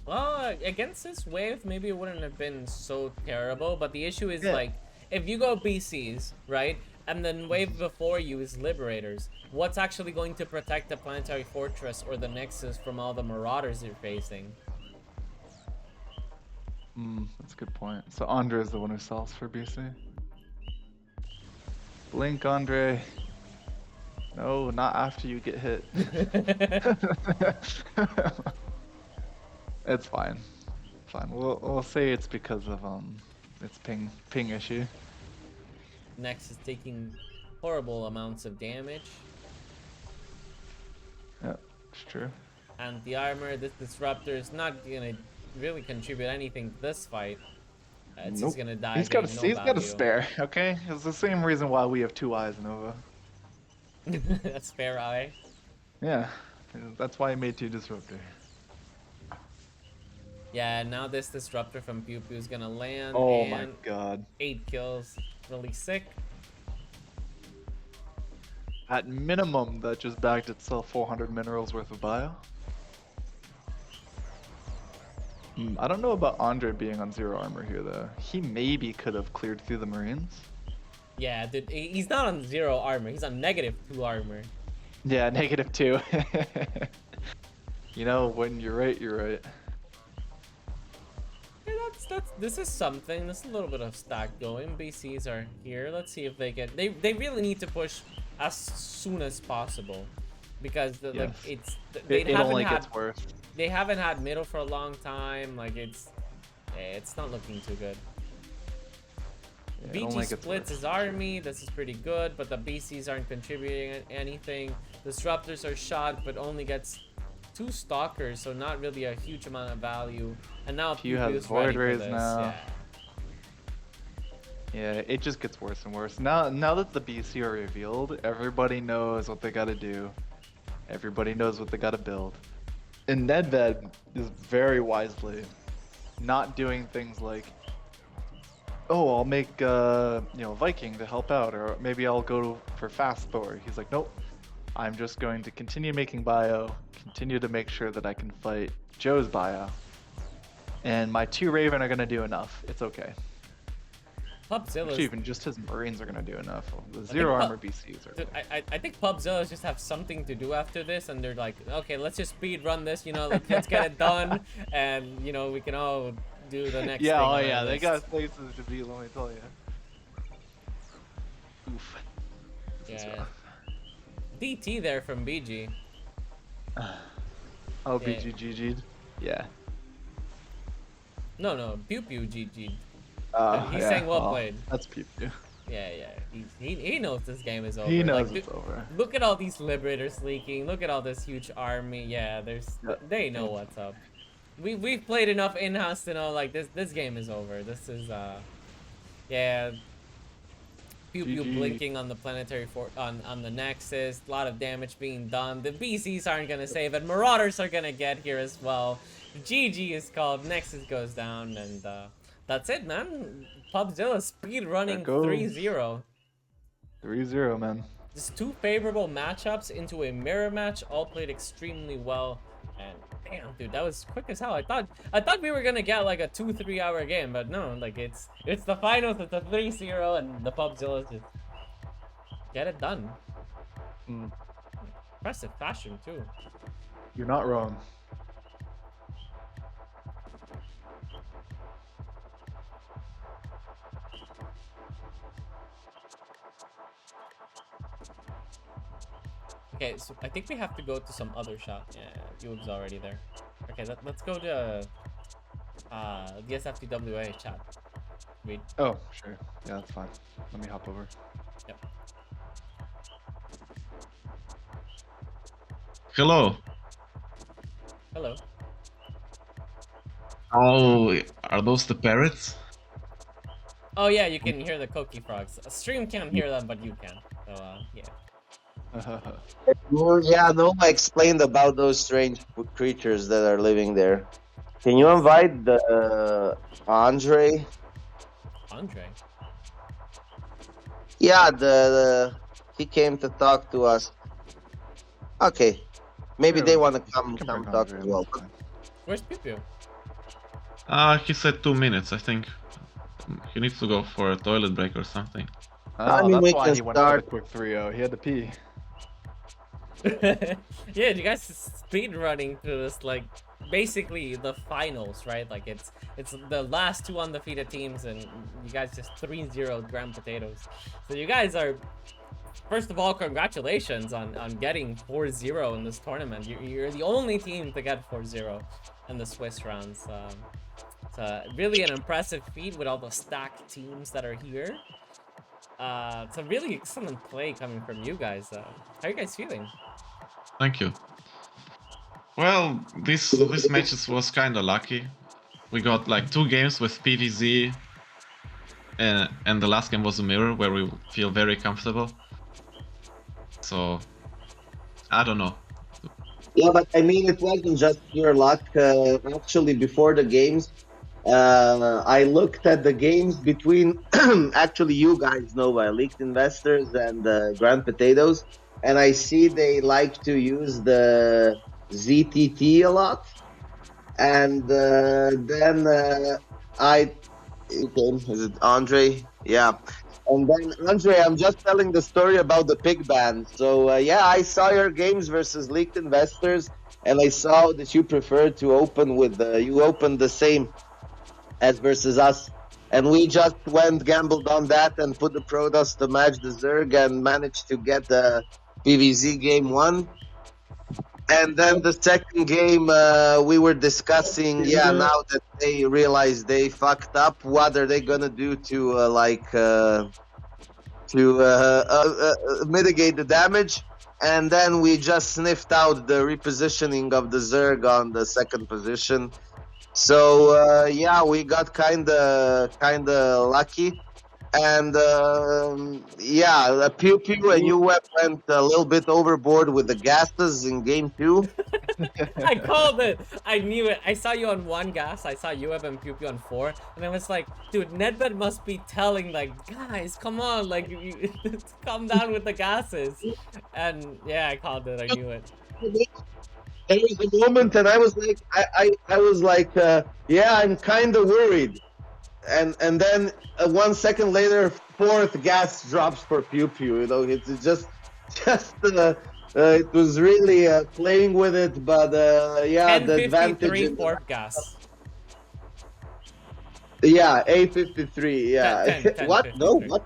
Well, against this wave, maybe it wouldn't have been so terrible, but the issue is like, if you go BCs, right, and then wave before you is Liberators, what's actually going to protect the Planetary Fortress or the Nexus from all the Marauders you're facing? That's a good point. So Andrei is the one who sells for BC. Blink, Andrei. No, not after you get hit. It's fine. Fine. We'll say it's because of its ping issue. Nexus taking horrible amounts of damage. Yep, it's true. And the armor, this Disruptor is not gonna really contribute anything to this fight. It's just gonna die. He's got a spare, okay? It's the same reason why we have 2 eyes, Nova. A spare eye? Yeah, that's why I made 2 Disruptor. Yeah, now this Disruptor from PewPew is gonna land. Oh and my god. 8 kills. Really sick. At minimum, that just bagged itself 400 minerals worth of bio. I don't know about Andrei being on 0 armor here though. He maybe could have cleared through the Marines. Yeah, dude, he's not on 0 armor. He's on -2 armor. Yeah, -2. You know, when you're right, you're right. Yeah, this is something. There's a little bit of stack going. BCs are here. Let's see if they get. They really need to push as soon as possible, because like it only gets worse. They haven't had middle for a long time. Like it's not looking too good. Yeah, BG splits his army. This is pretty good, but the BCs aren't contributing anything. Disruptors are shot, but only gets 2 Stalkers, so not really a huge amount of value. And now Pew has Void Rays now. Yeah. Yeah, it just gets worse and worse. Now that the BC are revealed, everybody knows what they gotta do. Everybody knows what they gotta build. And Nedved is very wisely not doing things like, oh, I'll make Viking to help out, or maybe I'll go for Fast Thor. He's like, nope, I'm just going to continue making bio, continue to make sure that I can fight Joe's bio, and my 2 Raven are gonna do enough. It's okay. PUBZILLAS. Even just his Marines are gonna do enough. The 0 armor BCs are. Dude, I think PUBZILLAS just have something to do after this, and they're like, okay, let's just speed run this. You know, like, let's get it done, and you know we can all do the next. Yeah, thing oh on yeah, our they list. got places to be. Let me tell you. Oof. Yeah. DT there from BG. Oh, BG GG'd? Yeah. No, PewPew GG'd. He's yeah, saying well played. That's PewPew. Yeah. He knows this game is over. He knows like, it's over. Look at all these Liberators leaking. Look at all this huge army. Yeah, they know what's up. we've played enough in-house to know like this game is over. This is yeah. Pew GG. blinking on the planetary on the Nexus. A lot of damage being done. The BCs aren't gonna save it. Marauders are gonna get here as well. GG is called. Nexus goes down, and that's it, man. PUBZILLAS speed running 3-0. 3-0, man. Just two favorable matchups into a mirror match, all played extremely well. And damn, dude, that was quick as hell. I thought we were gonna get like a 2-3 hour game, but no, like it's the finals. It's a 3-0, and the PUBZILLAS just get it done. Impressive fashion too. You're not wrong. Okay, so I think we have to go to some other shop. Yeah, Euweb's already there. Okay, let's go to DSFTWA chat. Read. Oh, sure. Yeah, that's fine. Let me hop over. Yep. Hello. Hello. Oh, are those the parrots? Oh yeah, you can hear the Koki frogs. A stream can't hear them, but you can. So yeah. Yeah, Noma explained about those strange creatures that are living there. Can you invite the Andrei? Andrei. Yeah, he came to talk to us. Okay, maybe Sure, they want to we come can bring talk Andrei, as well. that's fine. Where's PewPew? He said 2 minutes, I think. He needs to go for a toilet break or something. I Oh, mean, we that's why can he went for start. the quick 3-0. He had to pee. Yeah, you guys speed running through this like basically the finals, right? Like it's the last two undefeated teams, and you guys just 3-0 Grand Potatoes. So you guys are, first of all, congratulations on getting 4-0 in this tournament. You're the only team to get 4-0 in the Swiss rounds. It's really an impressive feat with all the stacked teams that are here. It's a really excellent play coming from you guys. How are you guys feeling? Thank you. Well, this matches was kind of lucky. We got like 2 games with PVZ, and the last game was a mirror where we feel very comfortable. So, I don't know. Yeah, but I mean, it wasn't just pure luck. Actually, before the games, I looked at the games between actually you guys know by Leaked Investors and Grand Potatoes, and I see they like to use the ZTT a lot. And then is it Andrei? Yeah. And then Andrei, I'm just telling the story about the pig ban. So yeah, I saw your games versus Leaked Investors, and I saw that you preferred to open with you opened the same as versus us, and we just gambled on that and put the Protoss to match the Zerg and managed to get the PVZ game 1. And then the second game, we were discussing, yeah, now that they realized they fucked up, what are they gonna do to mitigate the damage? And then we just sniffed out the repositioning of the Zerg on the second position. So yeah, we got kinda lucky, and yeah, PewPew and Euweb went a little bit overboard with the gases in game 2. I called it. I knew it. I saw you on 1 gas. I saw Euweb and PewPew on 4, and I was like, dude, Nedved must be telling like, guys, come on, like, calm down with the gases. And yeah, I called it. I knew it. There was a moment, and I was like, I was like, yeah, I'm kind of worried, and then 1 second later, 4th gas drops for PewPew. You know, it's just it was really playing with it, but yeah, the advantage. 4th gas. Yeah, A53. Yeah. 10, What? 53. No, what?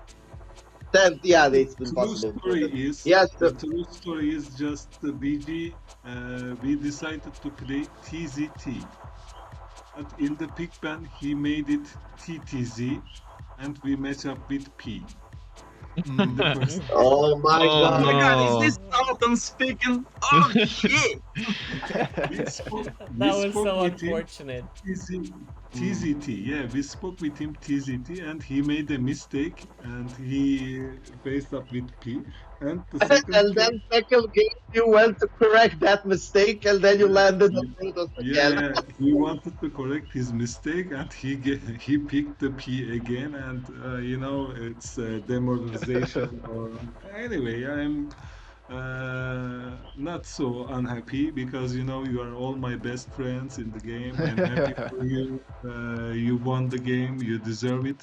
10. Yeah, it's impossible. Yes. The true story is just the BG. We decided to play TZT, but in the pick ban he made it TTZ, and we match up with P. in the first. Oh my Oh, god. Oh my god, is no. this Sultan speaking? Oh shit! We spoke, we That was spoke so with him. unfortunate. TZT, yeah, we spoke with him TZT, and he made a mistake, and he faced up with P. And the second And game, then second game you went to correct that mistake and then you yeah, landed he, on Protoss yeah, again. yeah, he wanted to correct his mistake, and he picked the P again, and it's demoralization. Or anyway, I'm not so unhappy because you are all my best friends in the game. I'm happy for you. You won the game. You deserve it.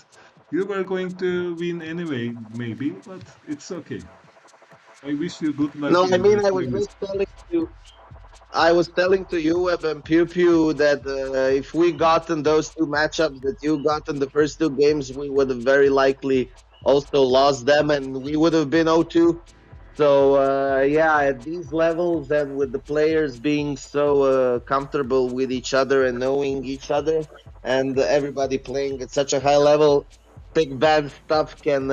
You were going to win anyway, maybe, but it's okay. I wish you good luck No, I in mean the I was series. just telling you I was telling to Euweb and Pew that if we gotten those two matchups that you got in the first two games, we would have very likely also lost them and we would have been 0-2. So yeah, at these levels and with the players being so comfortable with each other and knowing each other, and everybody playing at such a high level, big bad stuff can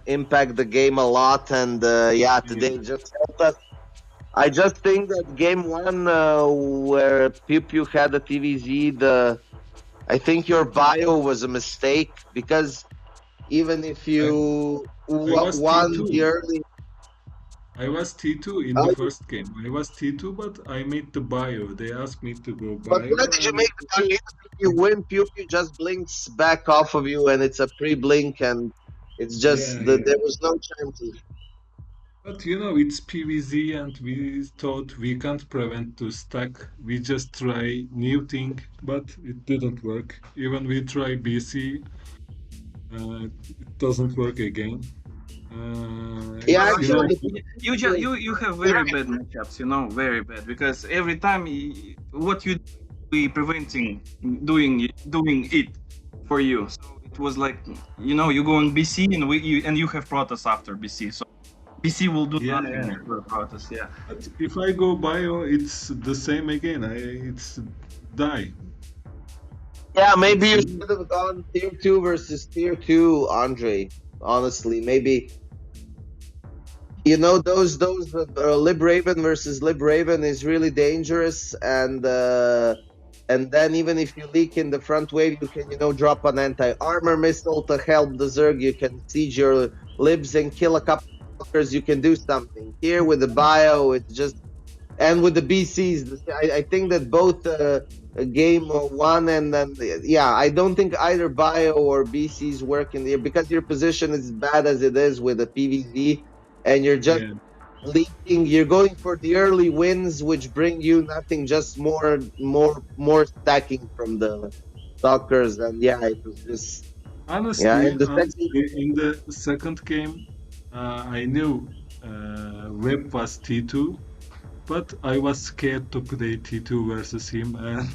impact the game a lot. And yeah, today Yeah. just helped us. I just think that game one, where Pew had the TVZ, I think your bio was a mistake because even if I, you I was won the T2. early. I was T2 in the first game. I was T2, but I made the bio. They asked me to go But why bio, did you and make the bio? If you win, Pew just blinks back off of you, and it's a pre-blink, and it's yeah, just that yeah. there was no chances. But it's PVZ, and we thought we can't prevent to stack. We just try new thing, but it didn't work. Even we try BC, it doesn't work again. Yeah, Well, It's actually, actually, you have very bad matchups, very bad. Because every time what you do, we preventing doing it for you. So it was like you go on BC and you have Protoss after BC. So BC will do yeah, nothing yeah. for Protoss. Yeah. But if I go bio, it's the same again. It's die. yeah, maybe you It's should have gone tier 2 versus tier 2, Andrei. Honestly, maybe those Lib Raven versus Lib Raven is really dangerous, and then even if you leak in the front wave, you can drop an anti-armor missile to help the Zerg. You can siege your libs and kill a couple of fuckers. You can do something here with the bio. It's just, and with the BCs, I think that both game one and then yeah, I don't think either bio or BCs work in there because your position is bad as it is with the PVZ, and you're just yeah. leaking. You're going for the early wins, which bring you nothing, just more stacking from the stalkers. And yeah, it was just yeah. Honestly, And the second, in the second game, I knew Web was T2, but I was scared to play T2 versus him. And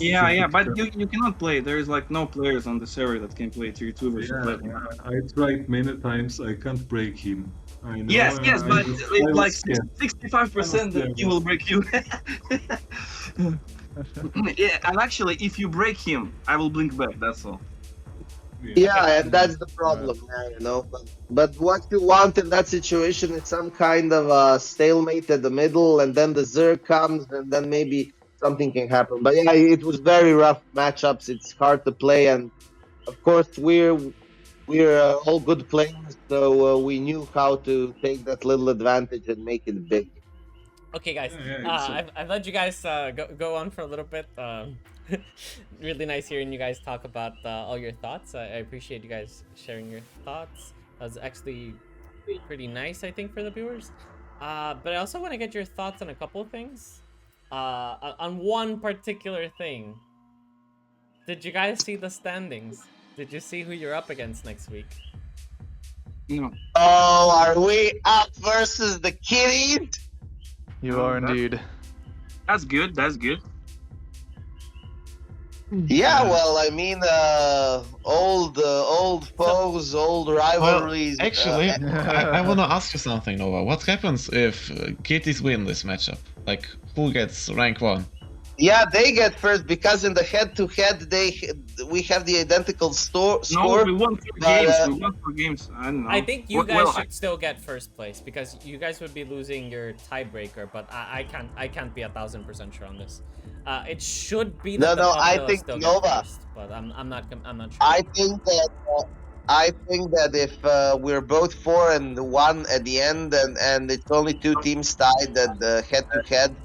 Yeah, but you cannot play. There is like no players on the server that can play tier 2 versus yeah, 11. I tried many times. I can't break him. I know. Yes, but I it's was like scared. 65% that he will break you. Yeah, and actually, if you break him, I will blink back. That's all. yeah, and that's the problem, But what you want in that situation is some kind of a stalemate at the middle, and then the Zerg comes, and then maybe something can happen. But yeah, it was very rough matchups. It's hard to play, and of course we're all good players, so we knew how to take that little advantage and make it big. Okay, guys. Yeah, I've let you guys go on for a little bit. Really nice hearing you guys talk about all your thoughts. I appreciate you guys sharing your thoughts. That was actually pretty nice, I think, for the viewers. But I also want to get your thoughts on a couple of things. On one particular thing. Did you guys see the standings? Did you see who you're up against next week? No. Oh, are we up versus the kitties? You are indeed. That's good. That's good. Yeah, well, I mean, old foes, old rivalries. Well, actually, I want to ask you something, Nova. What happens if Kitties win this matchup? Like, who gets rank 1? Yeah, they get first because in the head-to-head we have the identical No, score. we won 4 but, games. uh, We won 4 games. I don't know. I think you guys Well, should still get first place because you guys would be losing your tiebreaker, but I can't be 1000% sure on this. It should be that No, the I PUBZILLAS think still Nova. get first, but I'm not sure. I think that if we're both 4-1 at the end, and it's only 2 teams tied, that the head-to-head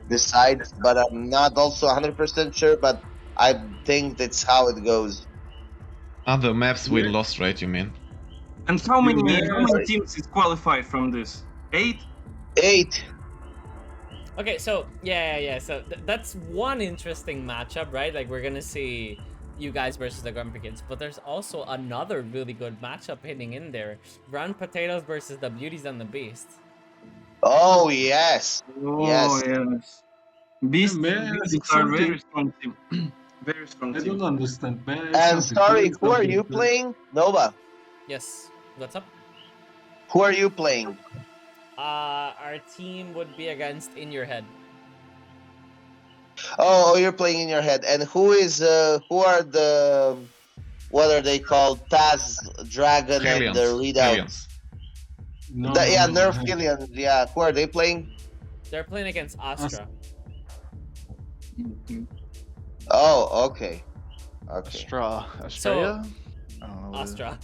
decides. But I'm not also 100% sure. But I think that's how it goes. Other maps we lost, right? You mean? and how many Yes. teams is qualified from this? 8? 8. Okay, so yeah. So that's one interesting matchup, right? Like we're gonna see you guys versus the Grumpy Kids, but there's also another really good matchup hitting in there: Brown Potatoes versus the Beauties and the Beast. Oh yes. Oh, Yes. yes. Beasts May I ask are very something? strong team. Very strong I team. don't understand. May I ask And something? sorry, For who are you example, playing? Nova. Yes, what's up? Who are you playing? Our team would be against In Your Head. Oh, you're playing in your head. And who are the, what are they called? Taz, Dragon, and the Readout. Aliens. No, Yeah, no, Nerf no. Killian. Yeah, who are they playing? They're playing against Astra. Oh, okay. Okay. Australia? I don't know what it is. Astra.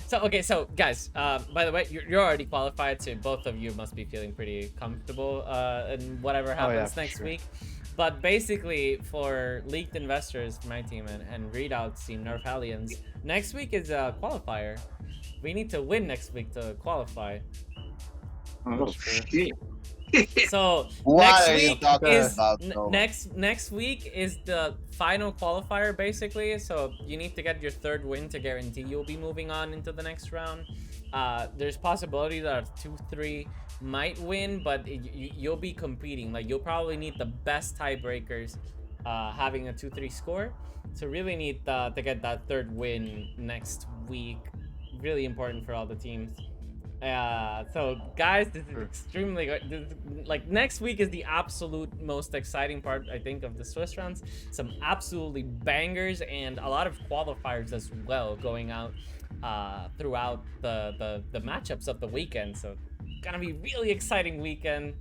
So okay, so guys, by the way, you're already qualified, so both of you must be feeling pretty comfortable in whatever happens for next sure. week. But basically, for leaked investors, my team and Readout's team, Nerf Aliens, next week is a qualifier. We need to win next week to qualify. Oh, shit. So What next are you week talking is about, Nova? next week is the final qualifier basically. So you need to get your 3rd win to guarantee you'll be moving on into the next round. There's possibility that 2-3 might win, but you'll be competing. Like you'll probably need the best tiebreakers, having a 2-3 score. So really need to get that 3rd win next week. Really important for all the teams. So guys, this is extremely good. Like next week is the absolute most exciting part, I think, of the Swiss rounds. Some absolutely bangers and a lot of qualifiers as well going out throughout the matchups of the weekend. So gonna be really exciting weekend.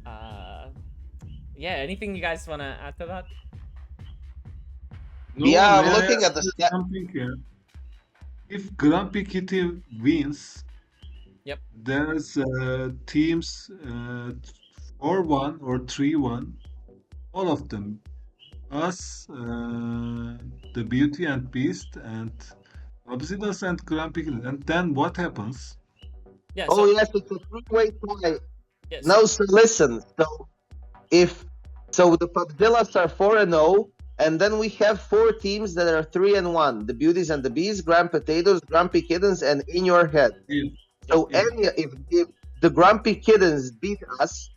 Yeah, anything you guys want to add to that? No, Yeah, I'm may I looking at ask the you something here? If Grumpy Kitty wins, Yep. there's teams 4-1 or 3-1, all of them. Us, the Beauty and Beast, and PUBZILLAS and Grumpy Kitty. And then what happens? Yeah. Oh So, yes, it's a 3-way tie. yes. No, so listen. So the PUBZILLAS are 4-0, and then we have 4 teams that are 3-1: the Beauties and the Bees, Grand Potatoes, Grumpy Kittens, and In Your Head. If, So if the Grumpy Kittens beat us,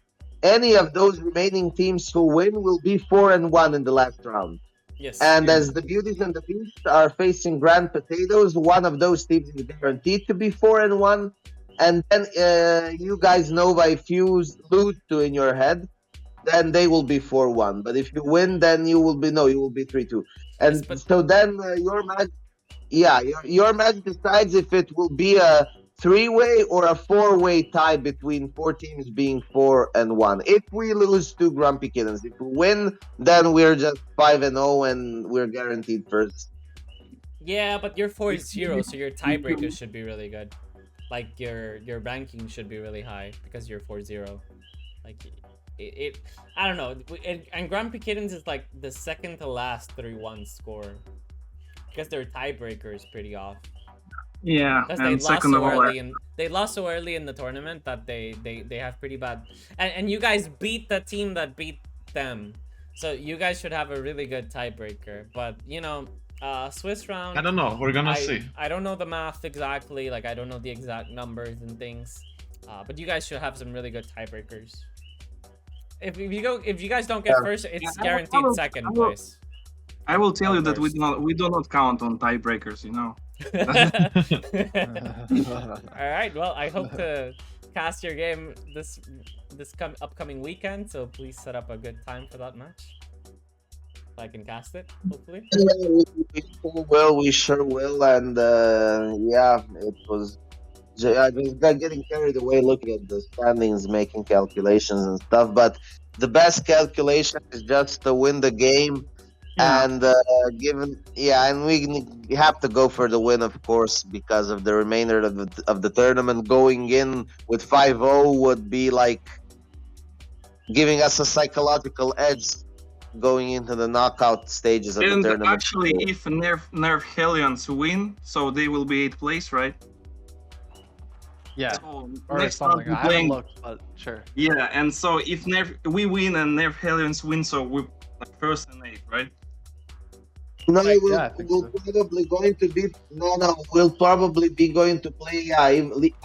any of those remaining teams who win will be 4-1 in the last round. Yes. And as the Beauties and the Beasts are facing Grand Potatoes, one of those teams is guaranteed to be 4-1. And then you guys know, if you lose to In Your Head, then they will be 4-1. But if you win, then you will be 3-2. And Yes, but- so then your match decides if it will be a 3-way or a 4-way tie between 4 teams being 4-1. If we lose to Grumpy Kittens, if we win, then we're just 5-0 and we're guaranteed first. Yeah, but you're 4-0, so your tiebreaker should be really good. Like your ranking should be really high because you're 4-0. Like it I don't know. And Grumpy Kittens is like the second to last 3-1 score because their tiebreaker is pretty off. Yeah, Because and second of all, they lost so early in the tournament that they have pretty bad. And you guys beat the team that beat them, so you guys should have a really good tiebreaker. But you know, Swiss round. I don't know. We're gonna see. I don't know the math exactly. Like I don't know the exact numbers and things. But you guys should have some really good tiebreakers. If you guys don't get first, it's guaranteed second place. I will tell you that we do not count on tiebreakers. You know. All right. Well, I hope to cast your game this upcoming weekend. So please set up a good time for that match. so I can cast it, hopefully. We sure will, and yeah, it was. I just got getting carried away looking at the standings, making calculations and stuff. But the best calculation is just to win the game, Yeah. and and we have to go for the win, of course, because of the remainder of the tournament. Going in with 5-0 would be like giving us a psychological edge going into the knockout stages of the And tournament. actually, if Nerf Hellions win, so they will be 8th place, right? Yeah. So Or next something. time I we're haven't playing, looked, but sure. yeah. And so if we win and Nerf Hellions win, so we're like 1st and 8th, right? No, Right, yeah, I think we'll so. probably going to be we'll probably be going to play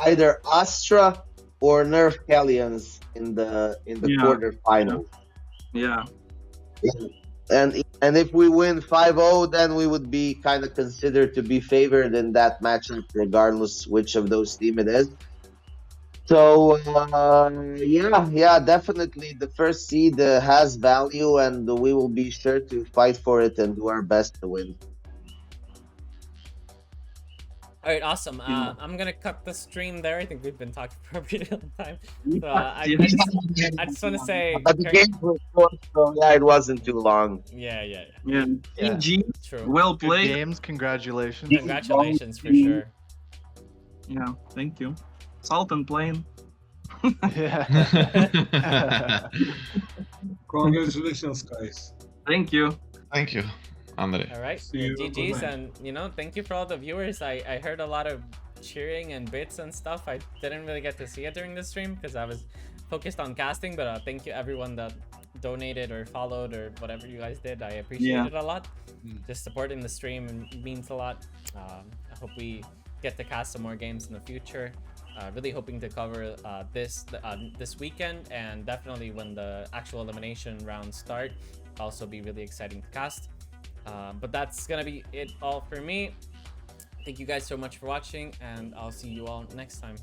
either Astra or Nerf Hellions in the Yeah. quarterfinals. Yeah. And if we win 5-0, then we would be kind of considered to be favored in that matchup, regardless which of those team it is. So yeah, definitely the first seed has value, and we will be sure to fight for it and do our best to win. All right, awesome. Yeah. I'm gonna cut the stream there. I think we've been talking for a pretty long time. Yeah. So I just want to say, But the game was short, so yeah, it wasn't too long. yeah. Yeah. Yeah. GG, True. well Good played. games, congratulations. Congratulations for sure. Yeah, thank you. Salt and plain. Yeah. Congratulations, guys. Thank you. Thank you, Andrei. All right, See you. GG's, Bye-bye. and thank you for all the viewers. I heard a lot of cheering and bits and stuff. I didn't really get to see it during the stream because I was focused on casting. But thank you everyone that donated or followed or whatever you guys did. I appreciate it a lot. Just supporting the stream means a lot. I hope we get to cast some more games in the future. Really hoping to cover this weekend, and definitely when the actual elimination rounds start, also be really exciting to cast. But that's gonna be it all for me. Thank you guys so much for watching, and I'll see you all next time.